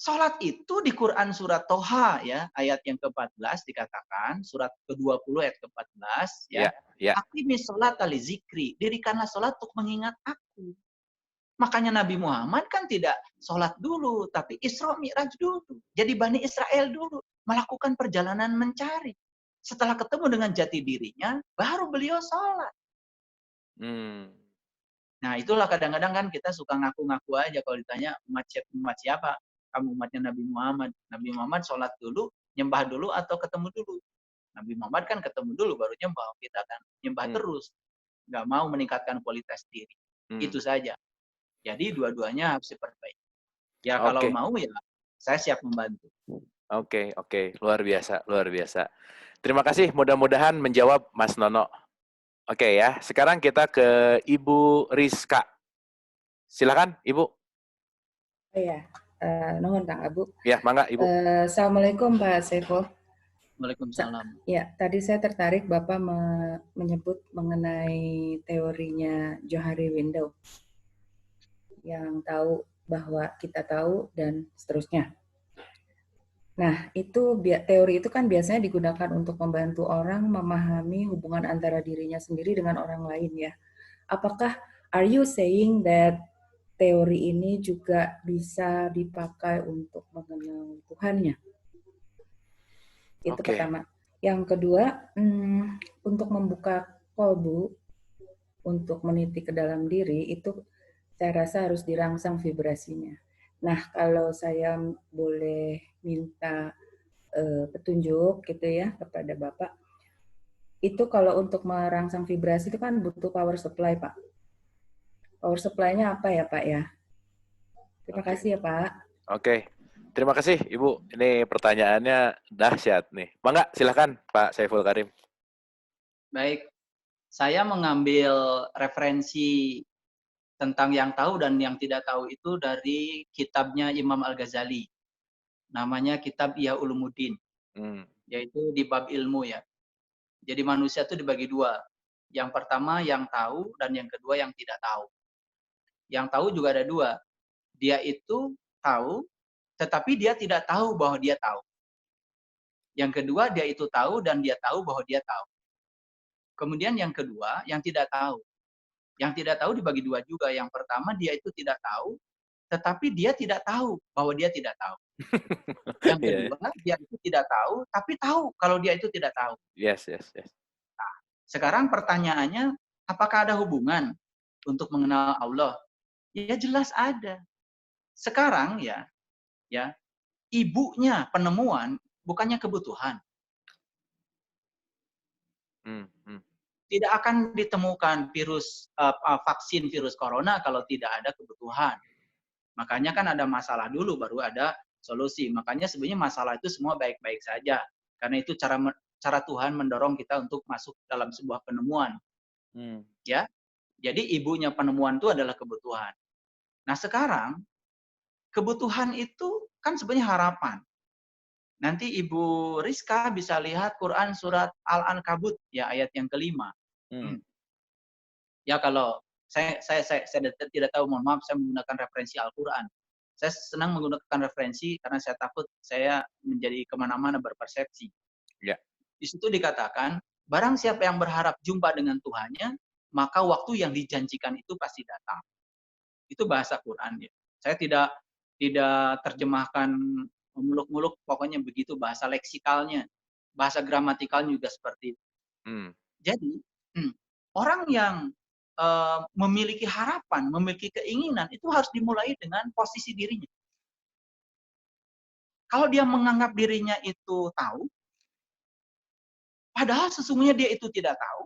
Sholat itu di Quran surat Toha ya, ayat yang ke-14 dikatakan, surat ke-20 ayat ke-14 ya. Aqimis sholata li zikri, dirikanlah sholat untuk mengingat aku. Makanya Nabi Muhammad kan tidak sholat dulu, tapi Isra Mi'raj dulu. Jadi Bani Israel dulu melakukan perjalanan mencari. Setelah ketemu dengan jati dirinya, baru beliau sholat. Nah itulah kadang-kadang kan kita suka ngaku-ngaku aja kalau ditanya umat siapa? Kamu umatnya Nabi Muhammad. Nabi Muhammad sholat dulu, nyembah dulu atau ketemu dulu? Nabi Muhammad kan ketemu dulu baru nyembah. Kita kan nyembah terus. Nggak mau meningkatkan kualitas diri. Itu saja. Jadi dua-duanya harus diperbaiki. Ya kalau mau ya saya siap membantu. Oke. Luar biasa. Terima kasih, mudah-mudahan menjawab Mas Nono. Oke ya, sekarang kita ke Ibu Rizka. Silakan, Ibu. Iya, nuhun Kang Abu. Ya, mangga Ibu. Assalamualaikum Pak Saiful. Waalaikumsalam. Ya, tadi saya tertarik Bapak menyebut mengenai teorinya Johari Window. Yang tahu bahwa kita tahu dan seterusnya. Nah, itu teori itu kan biasanya digunakan untuk membantu orang memahami hubungan antara dirinya sendiri dengan orang lain ya. Apakah are you saying that teori ini juga bisa dipakai untuk mengenal Tuhannya? Itu pertama. Yang kedua, untuk membuka kolbu, untuk meniti ke dalam diri, itu saya rasa harus dirangsang vibrasinya. Nah, kalau saya boleh minta petunjuk gitu ya kepada Bapak, itu kalau untuk merangsang vibrasi itu kan butuh power supply, Pak. Power supply-nya apa ya, Pak ya? Terima kasih ya, Pak. Oke. Terima kasih, Ibu. Ini pertanyaannya dahsyat nih. Mangga, silakan Pak Saiful Karim. Baik. Saya mengambil referensi tentang yang tahu dan yang tidak tahu itu dari kitabnya Imam Al-Ghazali. Namanya kitab Ihya Ulumuddin. Yaitu di bab ilmu ya. Jadi manusia itu dibagi dua. Yang pertama yang tahu dan yang kedua yang tidak tahu. Yang tahu juga ada dua. Dia itu tahu, tetapi dia tidak tahu bahwa dia tahu. Yang kedua, dia itu tahu dan dia tahu bahwa dia tahu. Kemudian yang kedua, yang tidak tahu. Yang tidak tahu dibagi dua juga. Yang pertama, dia itu tidak tahu, tetapi dia tidak tahu bahwa dia tidak tahu. Yang kedua, dia itu tidak tahu, tapi tahu kalau dia itu tidak tahu. Yes. Nah, sekarang pertanyaannya, apakah ada hubungan untuk mengenal Allah? Ya jelas ada. Sekarang ya ibunya penemuan bukannya kebutuhan. Tidak akan ditemukan vaksin virus corona kalau tidak ada kebutuhan. Makanya kan ada masalah dulu baru ada solusi. Makanya sebenarnya masalah itu semua baik-baik saja. Karena itu cara Tuhan mendorong kita untuk masuk dalam sebuah penemuan. Ya. Jadi ibunya penemuan itu adalah kebutuhan. Nah, sekarang kebutuhan itu kan sebenarnya harapan. Nanti Ibu Rizka bisa lihat Quran surat Al-Ankabut ya ayat yang kelima. Ya kalau saya tidak tahu, mohon maaf, saya menggunakan referensi Al-Quran. Saya senang menggunakan referensi karena saya takut saya menjadi kemana-mana berpersepsi. Ya. Di situ dikatakan, barang siapa yang berharap jumpa dengan Tuhannya, maka waktu yang dijanjikan itu pasti datang. Itu bahasa Quran ya. Saya tidak terjemahkan muluk-muluk, pokoknya begitu bahasa leksikalnya. Bahasa gramatikalnya juga seperti itu. Jadi, orang yang memiliki harapan, memiliki keinginan, itu harus dimulai dengan posisi dirinya. Kalau dia menganggap dirinya itu tahu, padahal sesungguhnya dia itu tidak tahu,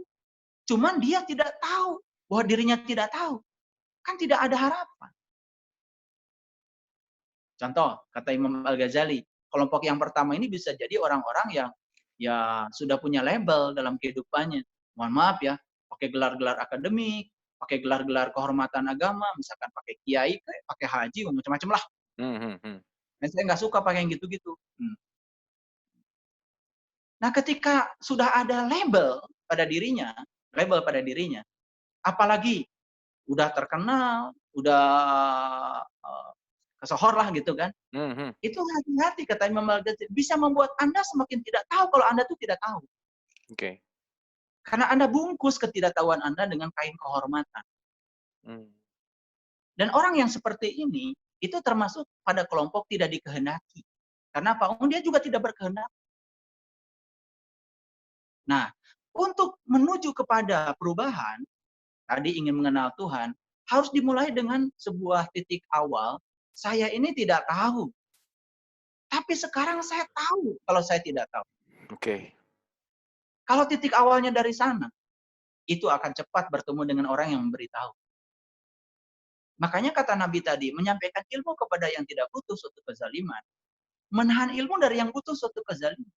cuman dia tidak tahu bahwa dirinya tidak tahu, kan tidak ada harapan. Contoh, kata Imam Al-Ghazali, kelompok yang pertama ini bisa jadi orang-orang yang ya sudah punya label dalam kehidupannya. Mohon maaf ya, pakai gelar-gelar akademik, pakai gelar-gelar kehormatan agama, misalkan pakai kiai, pakai haji, macam-macam lah. Dan saya nggak suka pakai yang gitu-gitu. Nah, ketika sudah ada label pada dirinya, apalagi udah terkenal, udah kesohor lah gitu kan, itu hati-hati kata Imam Al-Ghazali, bisa membuat Anda semakin tidak tahu kalau Anda tuh tidak tahu. Oke. Karena Anda bungkus ketidaktahuan Anda dengan kain kehormatan. Dan orang yang seperti ini, itu termasuk pada kelompok tidak dikehendaki. Karena apa? Dia juga tidak berkehendak. Nah, untuk menuju kepada perubahan, tadi ingin mengenal Tuhan, harus dimulai dengan sebuah titik awal, saya ini tidak tahu. Tapi sekarang saya tahu kalau saya tidak tahu. Oke. Kalau titik awalnya dari sana, itu akan cepat bertemu dengan orang yang memberitahu. Makanya kata Nabi tadi, menyampaikan ilmu kepada yang tidak butuh suatu kezaliman. Menahan ilmu dari yang butuh suatu kezaliman.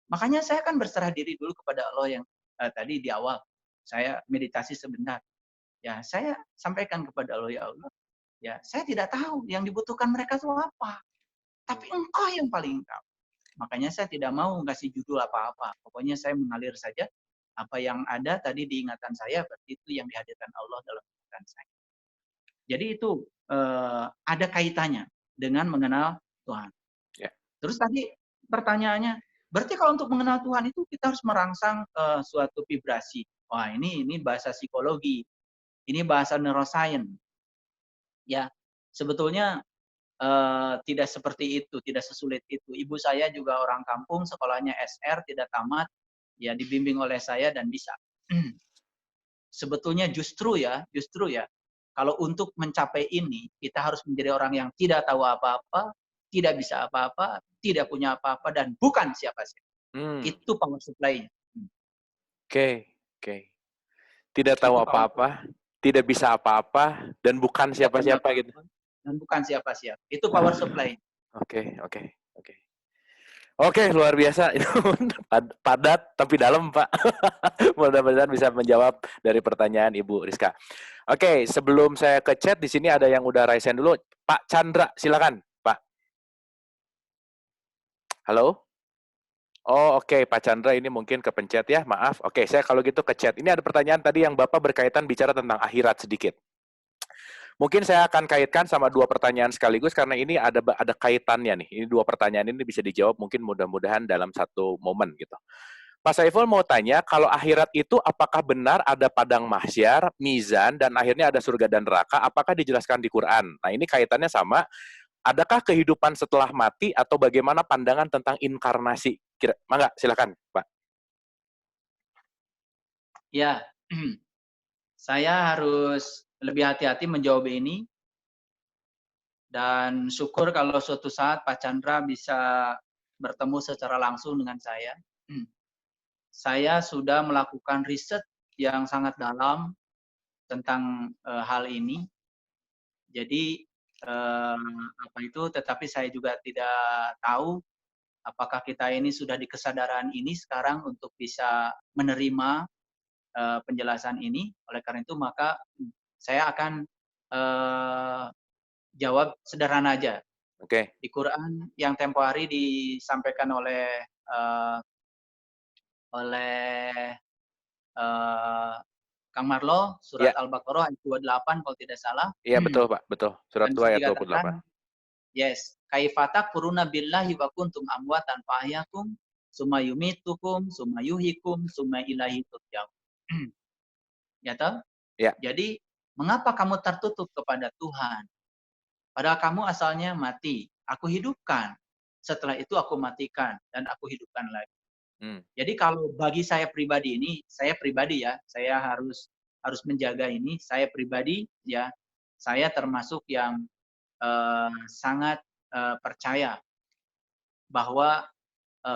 Makanya saya akan berserah diri dulu kepada Allah yang tadi di awal. Saya meditasi sebentar. Ya, saya sampaikan kepada Allah, ya Allah, ya saya tidak tahu yang dibutuhkan mereka itu apa. Tapi Engkau yang paling tahu. Makanya saya tidak mau kasih judul apa-apa. Pokoknya saya mengalir saja apa yang ada tadi di ingatan saya, berarti itu yang dihadirkan Allah dalam ingatan saya. Jadi itu ada kaitannya dengan mengenal Tuhan. Ya. Terus tadi pertanyaannya, berarti kalau untuk mengenal Tuhan itu kita harus merangsang suatu vibrasi. Wah, ini bahasa psikologi. Ini bahasa neuroscience. Ya, sebetulnya tidak seperti itu, tidak sesulit itu. Ibu saya juga orang kampung, sekolahnya SR, tidak tamat, ya dibimbing oleh saya dan bisa. Sebetulnya justru ya, kalau untuk mencapai ini, kita harus menjadi orang yang tidak tahu apa-apa, tidak bisa apa-apa, tidak punya apa-apa, dan bukan siapa-siapa. Itu power supply-nya. Oke. Tidak tahu apa-apa, tidak bisa apa-apa, dan bukan siapa-siapa gitu. Dan bukan siapa-siapa. Itu power supply. Oke. Oke, luar biasa. Padat tapi dalam, Pak. Mudah-mudahan bisa menjawab dari pertanyaan Ibu Rizka. Oke, sebelum saya ke chat, di sini ada yang udah raise hand dulu. Pak Chandra, silakan, Pak. Halo? Oh, oke, Pak Chandra ini mungkin kepencet ya, maaf. Oke, saya kalau gitu ke chat. Ini ada pertanyaan tadi yang Bapak berkaitan bicara tentang akhirat sedikit. Mungkin saya akan kaitkan sama dua pertanyaan sekaligus karena ini ada kaitannya nih. Ini dua pertanyaan ini bisa dijawab mungkin mudah-mudahan dalam satu momen gitu. Pak Saiful mau tanya, kalau akhirat itu apakah benar ada padang mahsyar, mizan, dan akhirnya ada surga dan neraka? Apakah dijelaskan di Quran? Nah, ini kaitannya sama, adakah kehidupan setelah mati atau bagaimana pandangan tentang inkarnasi? Mangga, silakan, Pak. Ya, saya harus lebih hati-hati menjawab ini. Dan syukur kalau suatu saat Pak Chandra bisa bertemu secara langsung dengan saya. saya sudah melakukan riset yang sangat dalam tentang hal ini. Jadi tetapi saya juga tidak tahu apakah kita ini sudah di kesadaran ini sekarang untuk bisa menerima penjelasan ini. Oleh karena itu maka saya akan jawab sederhana aja. Oke. Di Quran yang tempo hari disampaikan oleh Kang Marlo, surat Al-Baqarah ayat 28 kalau tidak salah. Iya betul Pak, betul. Surat 2 ayat 28. Yes, kaifatak furuna billahi wa kuntum amwatan fa ahyakum summa yumitukum summa yuhyikum summa ilaihi turja'un. Ya toh? Ya. Jadi, mengapa kamu tertutup kepada Tuhan? Padahal kamu asalnya mati, aku hidupkan. Setelah itu aku matikan dan aku hidupkan lagi. Jadi kalau bagi saya pribadi ini, saya pribadi ya, saya harus menjaga ini. Saya pribadi ya, saya termasuk yang sangat percaya bahwa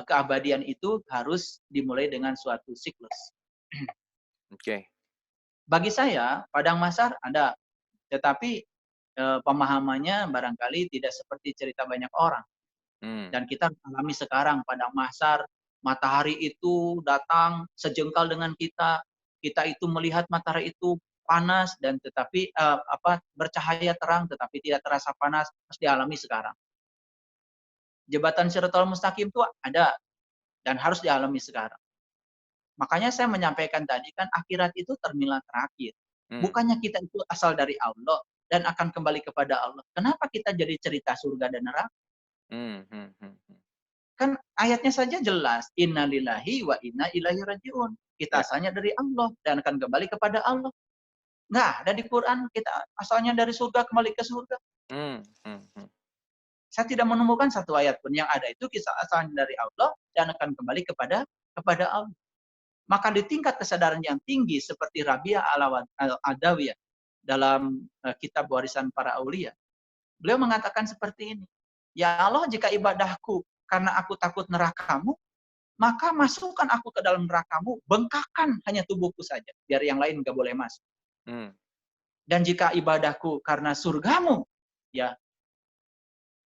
keabadian itu harus dimulai dengan suatu siklus. Oke. Bagi saya padang mahsyar ada, tetapi pemahamannya barangkali tidak seperti cerita banyak orang. Dan kita alami sekarang padang mahsyar. Matahari itu datang sejengkal dengan kita. Kita itu melihat matahari itu panas dan tetapi bercahaya terang tetapi tidak terasa panas, harus dialami sekarang. Jembatan Shiratal Mustaqim itu ada dan harus dialami sekarang. Makanya saya menyampaikan tadi kan akhirat itu terminal terakhir. Bukannya kita itu asal dari Allah dan akan kembali kepada Allah. Kenapa kita jadi cerita surga dan neraka? Kan ayatnya saja jelas, innalillahi wa inna ilaihi rajiun. Kita asalnya dari Allah dan akan kembali kepada Allah. Nggak ada di Quran kita asalnya dari surga kembali ke surga. Saya tidak menemukan satu ayat pun. Yang ada itu kisah asalnya dari Allah dan akan kembali kepada Allah. Maka di tingkat kesadaran yang tinggi seperti Rabi'ah al-Adawiyah dalam kitab warisan para aulia, beliau mengatakan seperti ini. Ya Allah, jika ibadahku karena aku takut nerakamu, maka masukkan aku ke dalam nerakamu, bengkakkan hanya tubuhku saja, biar yang lain nggak boleh masuk. Dan jika ibadahku karena surgamu, ya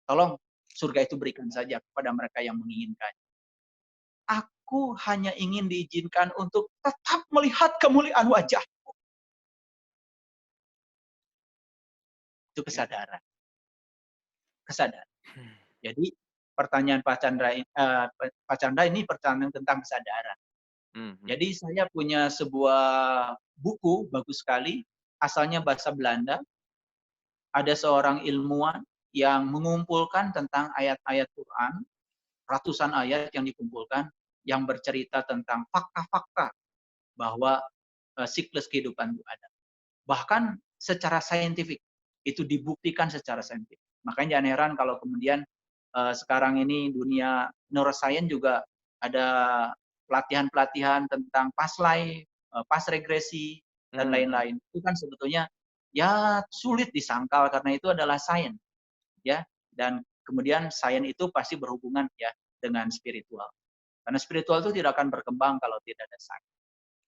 tolong surga itu berikan saja kepada mereka yang menginginkan. Aku hanya ingin diizinkan untuk tetap melihat kemuliaan wajahmu. Itu kesadaran. Kesadaran. Jadi pertanyaan Pak Chandra ini pertanyaan tentang kesadaran. Jadi saya punya sebuah buku bagus sekali, asalnya bahasa Belanda. Ada seorang ilmuwan yang mengumpulkan tentang ayat-ayat Quran, ratusan ayat yang dikumpulkan, yang bercerita tentang fakta-fakta bahwa siklus kehidupan itu ada. Bahkan secara saintifik, itu dibuktikan secara saintifik. Makanya jangan heran kalau kemudian sekarang ini dunia neuroscience juga ada pelatihan-pelatihan tentang past life, past regresi, dan lain-lain. Itu kan sebetulnya ya sulit disangkal karena itu adalah sains, ya. Dan kemudian sains itu pasti berhubungan ya dengan spiritual. Karena spiritual itu tidak akan berkembang kalau tidak ada sains.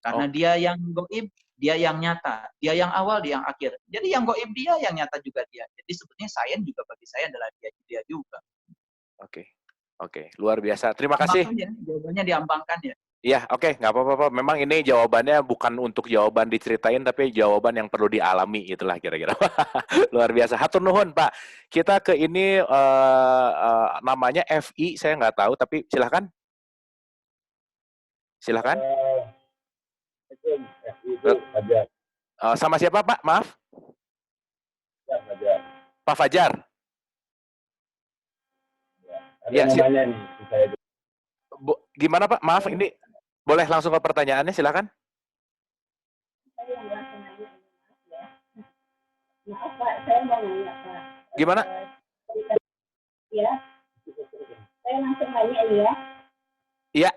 Karena dia yang gaib, dia yang nyata, dia yang awal, dia yang akhir. Jadi yang gaib dia, yang nyata juga dia. Jadi sebetulnya sains juga bagi saya adalah dia juga. Oke, luar biasa. Terima kasih. Ya, jawabannya diambangkan ya. Iya, oke, nggak apa-apa. Memang ini jawabannya bukan untuk jawaban diceritain, tapi jawaban yang perlu dialami, itulah kira-kira. Luar biasa. Hatur nuhun, Pak. Kita ke ini namanya FI, saya nggak tahu, tapi silahkan. Silahkan. Sama siapa, Pak? Maaf. Pak Fajar. Ya, gimana Pak? Maaf, ini boleh langsung ke pertanyaannya, silakan. Gimana? Ya, saya langsung nanya ya. Iya.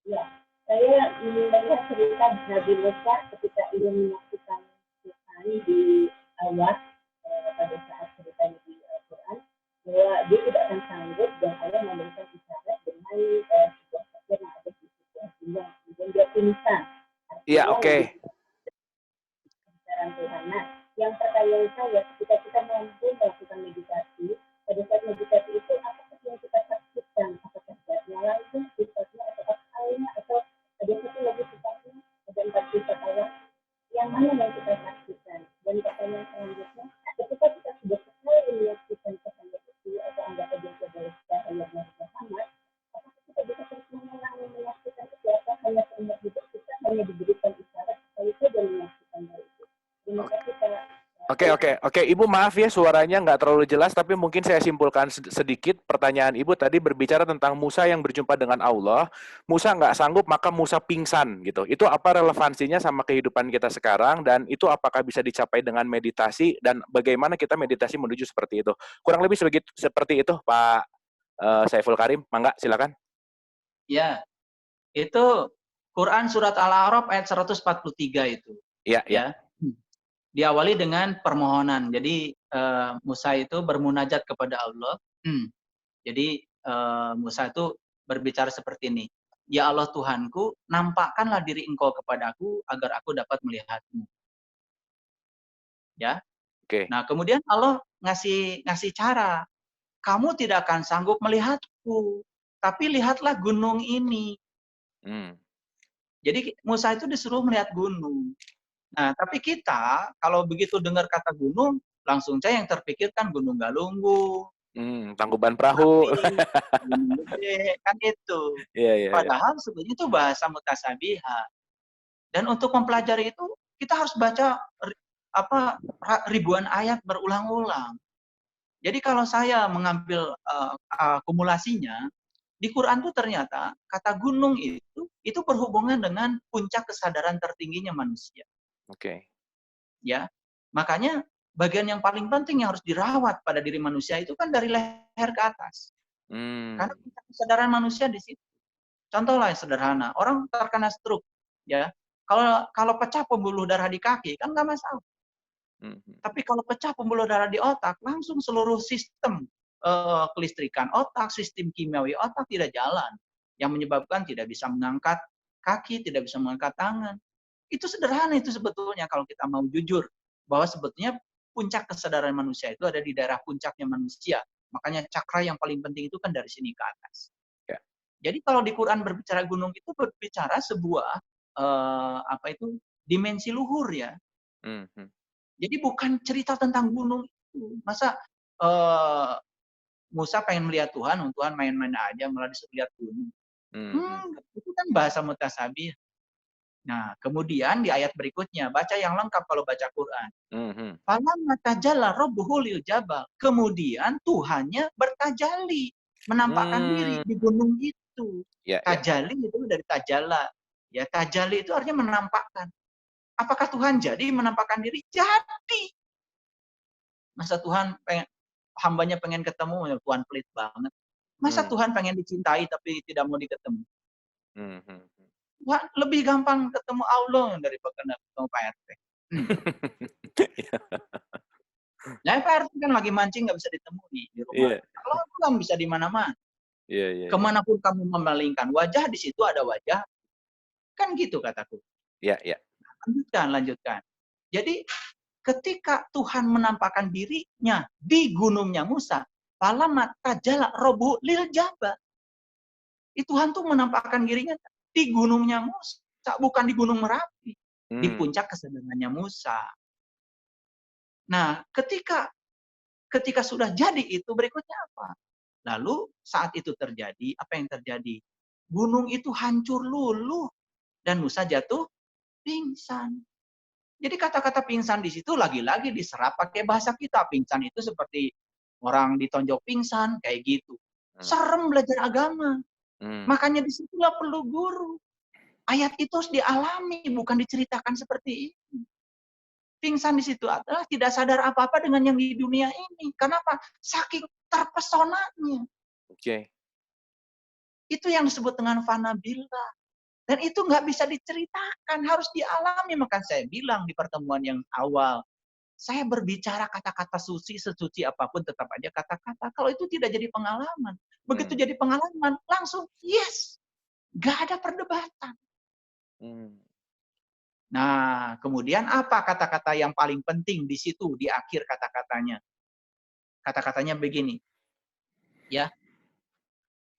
Ya, saya melihat cerita Nabi Musa ketika ia menyaksikan Tuhan di awal pada saat ceritanya di Al-Quran, bahwa dia tidak akan sanggup dan Allah memberikan isyarat dengan sebuah pasir yang ada di situ. Oke. Pembicaraan Tuhan. Nah, yang pertanyaan saya, ketika kita mampu melakukan meditasi, pada saat meditasi itu apa sih yang kita saksikan? Apakah zatnya langsung, sifatnya atau asalnya, atau ada satu lagi sifatnya, ada 4 sifat Allah, yang mana yang kita saksikan? Dan pertanyaan selanjutnya, ketika kita sudah selesai menyaksikan cahaya itu, atau anggap saja sebagai cahaya Muhammad, apakah kita bisa terus mengulangi menyaksikan itu, atau hanya seumur hidup kita hanya diberikan isyarat sekali saja menyaksikan hal itu? Terima kasih, Pak. Oke. Ibu maaf ya suaranya nggak terlalu jelas, tapi mungkin saya simpulkan sedikit. Pertanyaan Ibu tadi berbicara tentang Musa yang berjumpa dengan Allah. Musa nggak sanggup, maka Musa pingsan gitu. Itu apa relevansinya sama kehidupan kita sekarang, dan itu apakah bisa dicapai dengan meditasi, dan bagaimana kita meditasi menuju seperti itu? Kurang lebih seperti itu, Pak Saiful Karim. Mangga, silakan. Ya, itu Quran Surat Al-A'raf ayat 143 itu. Iya. Ya. Diawali dengan permohonan. Jadi Musa itu bermunajat kepada Allah. Jadi Musa itu berbicara seperti ini. Ya Allah Tuhanku, nampakkanlah diri Engkau kepadaku agar aku dapat melihatmu. Ya. Oke. Nah, kemudian Allah ngasih cara. Kamu tidak akan sanggup melihatku, tapi lihatlah gunung ini. Jadi Musa itu disuruh melihat gunung. Nah, tapi kita kalau begitu dengar kata gunung, langsung saja yang terpikirkan Gunung Galunggung, Tangkuban Perahu. Gunung Gede, kan itu. Iya. Padahal sebenarnya itu bahasa mutasabihah. Dan untuk mempelajari itu kita harus baca ribuan ayat berulang-ulang. Jadi kalau saya mengambil akumulasinya, di Quran itu ternyata kata gunung itu berhubungan dengan puncak kesadaran tertingginya manusia. Oke. Ya, makanya bagian yang paling penting yang harus dirawat pada diri manusia itu kan dari leher ke atas. Karena kesadaran manusia di situ. Contoh lah yang sederhana, orang terkena stroke, ya. Kalau pecah pembuluh darah di kaki kan nggak masalah. Tapi kalau pecah pembuluh darah di otak, langsung seluruh sistem kelistrikan otak, sistem kimiawi otak tidak jalan, yang menyebabkan tidak bisa mengangkat kaki, tidak bisa mengangkat tangan. Itu sederhana itu sebetulnya kalau kita mau jujur, bahwa sebetulnya puncak kesadaran manusia itu ada di daerah puncaknya manusia. Makanya cakra yang paling penting itu kan dari sini ke atas. Ya. Jadi kalau di Quran berbicara gunung itu berbicara sebuah dimensi luhur ya. Jadi bukan cerita tentang gunung itu. Masa Musa pengen melihat Tuhan main-main aja malah disuruh lihat gunung. Itu kan bahasa mutasabih. Nah, kemudian di ayat berikutnya, baca yang lengkap kalau baca Quran. Falamma tajalla rabbuhu lil jabal. Kemudian Tuhannya bertajali, menampakkan diri di gunung itu. Tajali itu dari tajalla. Ya, tajali itu artinya menampakkan. Apakah Tuhan jadi menampakkan diri? Jadi. Masa Tuhan hambanya pengen ketemu, Tuhan pelit banget. Masa Tuhan pengen dicintai tapi tidak mau diketemu? Wah, lebih gampang ketemu Allah daripada ketemu Pak RT. Nah, Pak RT kan lagi mancing nggak bisa ditemui di rumah. Allah kan bisa di mana-mana. Kemanapun kamu memalingkan wajah, di situ ada wajah. Kan gitu kataku. Iya. Lanjutkan. Jadi ketika Tuhan menampakkan dirinya di gunungnya Musa, falamma tajalla rabbuhu lil jabal. Tuhan tuh menampakkan dirinya di gunungnya Musa, bukan di Gunung Merapi, di puncak kesadarannya Musa. Nah, ketika sudah jadi itu berikutnya apa? Lalu saat itu terjadi, apa yang terjadi? Gunung itu hancur luluh dan Musa jatuh pingsan. Jadi kata-kata pingsan di situ lagi-lagi diserap pakai bahasa kita. Pingsan itu seperti orang ditonjok pingsan, kayak gitu. Serem belajar agama. Makanya disitulah perlu guru. Ayat itu harus dialami, bukan diceritakan seperti ini. Pingsan di situ adalah tidak sadar apa-apa dengan yang di dunia ini. Kenapa? Saking terpesonanya. Itu yang disebut dengan fana billah. Dan itu nggak bisa diceritakan, harus dialami. Maka saya bilang di pertemuan yang awal, saya berbicara kata-kata suci, sesuci apapun tetap aja kata-kata. Kalau itu tidak jadi pengalaman. Begitu jadi pengalaman, langsung yes. Nggak ada perdebatan. Nah, kemudian apa kata-kata yang paling penting di situ, di akhir kata-katanya? Kata-katanya begini, ya.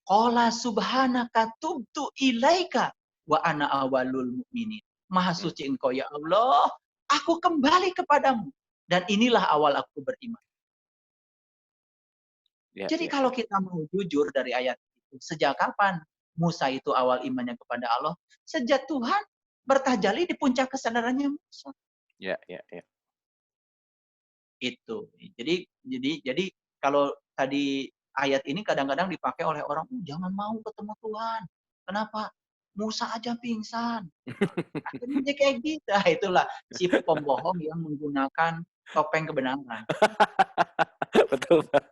Qala subhanaka tubtu ilaika wa ana awalul mu'minin. Maha suci Engkau ya Allah, aku kembali kepadamu dan inilah awal aku beriman. Ya, Jadi ya. kalau kita mau jujur dari ayat itu, sejak kapan Musa itu awal imannya kepada Allah? Sejak Tuhan bertajalli di puncak kesadarannya Musa. Ya, ya, ya. Itu. Jadi kalau tadi ayat ini kadang-kadang dipakai oleh orang, jangan mau ketemu Tuhan. Kenapa? Musa aja pingsan. Akhirnya dia kayak gitu. Nah, itulah si pembohong yang menggunakan topeng kebenaran. Betul, Pak.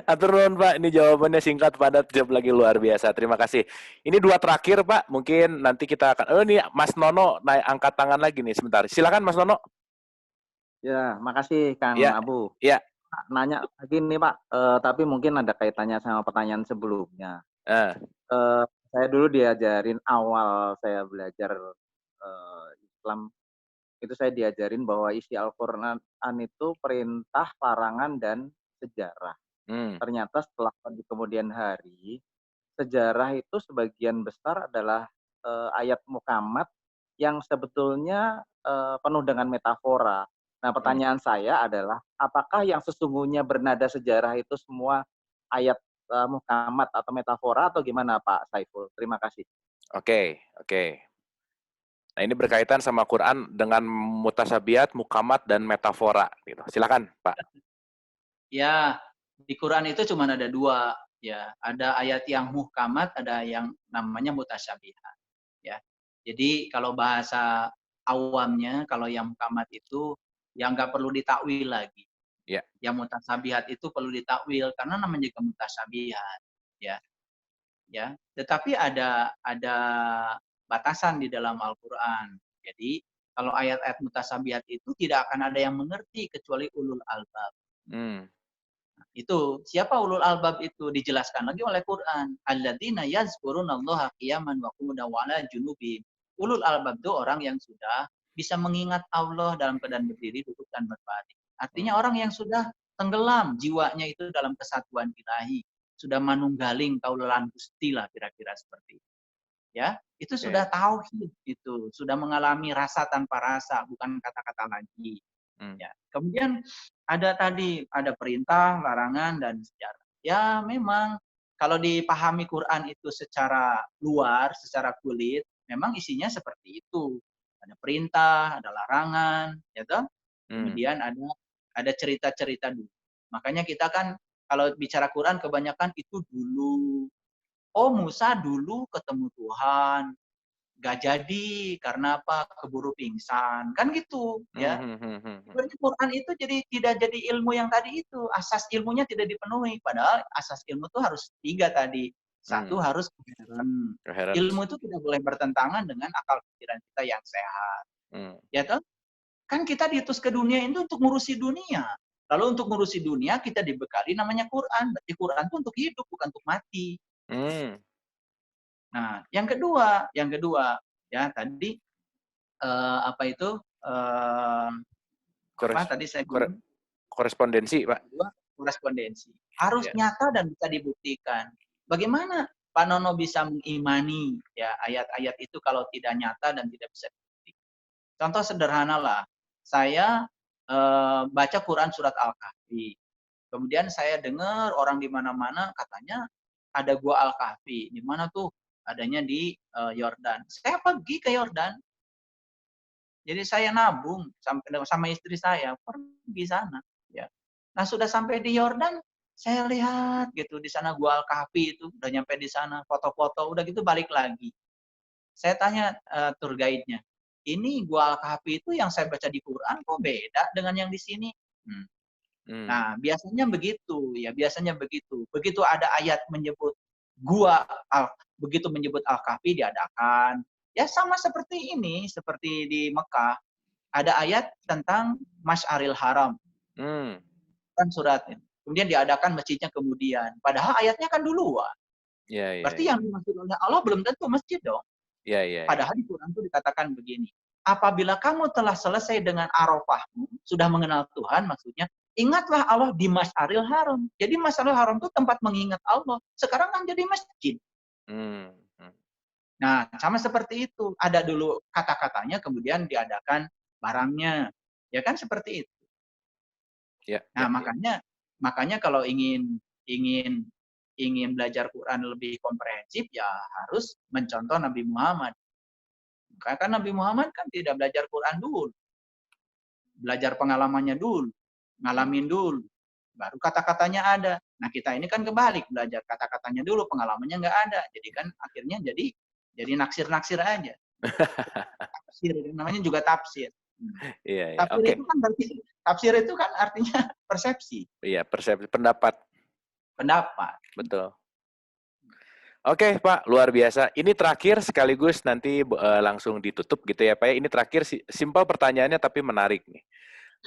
Atur nuhun, Pak. Ini jawabannya singkat, padat, jawab lagi luar biasa. Terima kasih. Ini 2 terakhir, Pak. Mungkin nanti kita akan... Oh, ini Mas Nono naik angkat tangan lagi nih sebentar. Silakan, Mas Nono. Ya, makasih Kang Ya, Abu. ya. Nanya lagi nih Pak, tapi mungkin ada kaitannya sama pertanyaan sebelumnya. Eh, Saya dulu diajarin awal saya belajar Islam, itu saya diajarin bahwa isi Al-Quran itu perintah, larangan, dan sejarah. Ternyata setelah di kemudian hari, sejarah itu sebagian besar adalah ayat mukamat yang sebetulnya penuh dengan metafora. Nah, pertanyaan saya adalah, apakah yang sesungguhnya bernada sejarah itu semua ayat mukamat atau metafora atau gimana Pak Saiful? Terima kasih. Oke. Nah, ini berkaitan sama Quran dengan mutasabihat, mukamat, dan metafora. Gitu. Silakan, Pak. Ya, di Quran itu cuma ada 2. Ya, ada ayat yang muhkamat, ada yang namanya mutasyabihat. Ya, jadi kalau bahasa awamnya, kalau yang muhkamat itu yang nggak perlu ditakwil lagi. Ya. Yang mutasyabihat itu perlu ditakwil karena namanya juga mutasyabihat. Ya. Tetapi ada batasan di dalam Al-Qur'an. Jadi, kalau ayat-ayat mutasyabihat itu tidak akan ada yang mengerti kecuali ulul albab. Itu siapa ulul albab itu dijelaskan lagi oleh Quran. Alladzina yazkurunallaha qiyaman wa qu'udan wa 'ala junubihim. Ulul albab itu orang yang sudah bisa mengingat Allah dalam keadaan berdiri, duduk, dan berbaring. Artinya orang yang sudah tenggelam jiwanya itu dalam kesatuan ilahi, sudah manunggaling kaulan Gusti lah kira-kira seperti itu. Ya, itu sudah tauhid itu, sudah mengalami rasa tanpa rasa, bukan kata-kata lagi. Ya. Kemudian ada perintah, larangan, dan sejarah. Ya memang kalau dipahami Quran itu secara luar, secara kulit, memang isinya seperti itu. Ada perintah, ada larangan, ya toh? Kemudian ada cerita-cerita dulu. Makanya kita kan kalau bicara Quran kebanyakan itu dulu. Oh, Musa dulu ketemu Tuhan, gak jadi karena apa? Keburu pingsan, kan gitu ya. Sebenarnya Quran itu tidak jadi ilmu yang tadi itu, asas ilmunya tidak dipenuhi, padahal asas ilmu itu harus 3 tadi. 1 harus coherent. Ilmu itu tidak boleh bertentangan dengan akal pikiran kita yang sehat. Ya toh? Kan kita diutus ke dunia itu untuk ngurusi dunia. Lalu untuk ngurusi dunia kita dibekali namanya Quran. Berarti Quran itu untuk hidup bukan untuk mati. Nah, yang kedua ya tadi apa itu tadi saya bilang korespondensi, Pak. Korespondensi harus nyata dan bisa dibuktikan. Bagaimana Pak Nono bisa mengimani ya ayat-ayat itu kalau tidak nyata dan tidak bisa dibuktikan? Contoh sederhana lah, saya baca Quran surat Al-Kahfi, kemudian saya dengar orang di mana-mana katanya ada gua Al-Kahfi. Di mana tuh? Adanya di Yordan. Saya pergi ke Yordan. Jadi saya nabung sama istri saya pergi sana. Ya. Nah sudah sampai di Yordan, saya lihat gitu di sana gua Al-Kahfi itu udah nyampe di sana, foto-foto, udah gitu balik lagi. Saya tanya tour guide-nya, ini gua Al-Kahfi itu yang saya baca di Quran kok beda dengan yang di sini? Nah biasanya begitu ya, biasanya begitu. Begitu ada ayat menyebut begitu menyebut Al-Kahfi diadakan. Ya sama seperti ini, seperti di Mekah. Ada ayat tentang Masy'aril Haram. Kan suratnya. Kemudian diadakan masjidnya kemudian. Padahal ayatnya kan duluan. Berarti yang dimaksud oleh Allah belum tentu masjid dong. Padahal di Quran itu dikatakan begini. apabila kamu telah selesai dengan Arafahmu, sudah mengenal Tuhan maksudnya, ingatlah Allah di Masyaril Haram. Jadi Masyaril Haram itu tempat mengingat Allah. Sekarang kan jadi masjid. Nah, sama seperti itu. Ada dulu kata-katanya, kemudian diadakan barangnya. Ya kan seperti itu. Nah, makanya kalau ingin belajar Quran lebih komprehensif, ya harus mencontoh Nabi Muhammad. Karena Nabi Muhammad kan tidak belajar Quran dulu. Belajar pengalamannya dulu. Ngalamin dulu. Baru kata-katanya ada. Nah, kita ini kan kebalik. Belajar kata-katanya dulu, pengalamannya nggak ada. Jadi kan akhirnya jadi naksir-naksir aja. Tafsir, namanya juga tafsir. Tafsir itu kan berarti, tafsir itu kan artinya persepsi. Iya, persepsi, pendapat. Betul. Oke, Pak, luar biasa. Ini terakhir sekaligus nanti langsung ditutup gitu ya, Pak. Ini terakhir simpel pertanyaannya tapi menarik nih.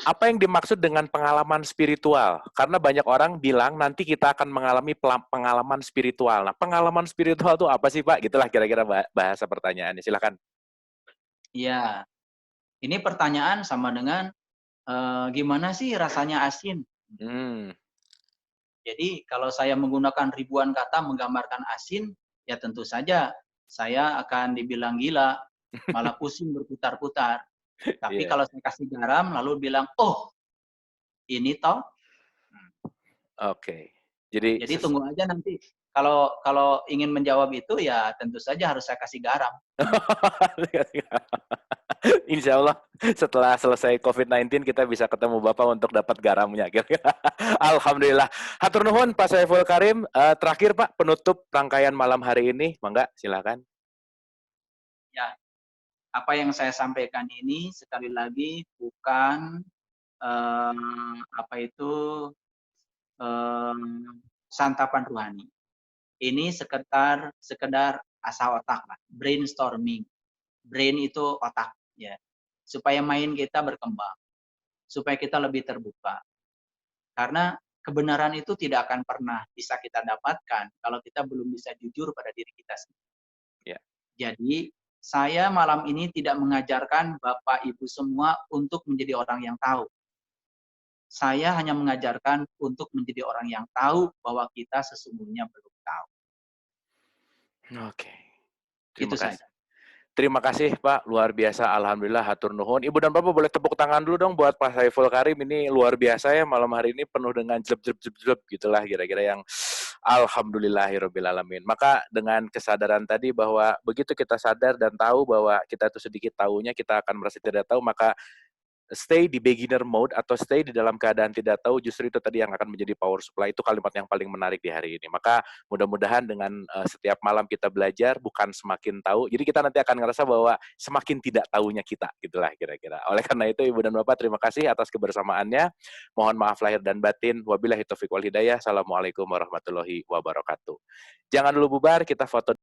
Apa yang dimaksud dengan pengalaman spiritual? Karena banyak orang bilang nanti kita akan mengalami pengalaman spiritual. Nah, pengalaman spiritual itu apa sih, Pak? Gitulah kira-kira bahasa pertanyaannya. Silakan. Iya. Ini pertanyaan sama dengan gimana sih rasanya asin? Jadi kalau saya menggunakan ribuan kata menggambarkan asin, ya tentu saja saya akan dibilang gila, malah pusing berputar-putar. Tapi kalau saya kasih garam lalu bilang, oh ini toh. Oke. Jadi tunggu aja nanti. Kalau ingin menjawab itu ya tentu saja harus saya kasih garam. Insya Allah setelah selesai COVID-19 kita bisa ketemu Bapak untuk dapat garamnya. Alhamdulillah. Hatur nuhun Pak Saiful Karim. Terakhir Pak, penutup rangkaian malam hari ini. Mangga, silakan. Ya, apa yang saya sampaikan ini sekali lagi bukan santapan rohani. Ini sekedar asa otak lah, brainstorming. Brain itu otak ya. Supaya main kita berkembang. Supaya kita lebih terbuka. Karena kebenaran itu tidak akan pernah bisa kita dapatkan kalau kita belum bisa jujur pada diri kita sendiri. Yeah. Jadi saya malam ini tidak mengajarkan Bapak Ibu semua untuk menjadi orang yang tahu. Saya hanya mengajarkan untuk menjadi orang yang tahu bahwa kita sesungguhnya belum tahu. Oke. Terima kasih. Terima kasih Pak, luar biasa, alhamdulillah, hatur nuhun. Ibu dan Bapak boleh tepuk tangan dulu dong buat Pak Saiful Karim, ini luar biasa ya, malam hari ini penuh dengan jelep gitulah kira-kira yang alhamdulillahirabbil alamin. Maka dengan kesadaran tadi bahwa begitu kita sadar dan tahu bahwa kita itu sedikit tahunya, kita akan merasa tidak tahu, maka stay di beginner mode atau stay di dalam keadaan tidak tahu, justru itu tadi yang akan menjadi power supply. Itu kalimat yang paling menarik di hari ini. Maka mudah-mudahan dengan setiap malam kita belajar bukan semakin tahu, jadi kita nanti akan ngerasa bahwa semakin tidak tahunya kita, gitulah kira-kira. Oleh karena itu Ibu dan Bapak, terima kasih atas kebersamaannya. Mohon maaf lahir dan batin. Wabillahi taufiq wal hidayah. Assalamualaikum warahmatullahi wabarakatuh. Jangan dulu bubar, kita foto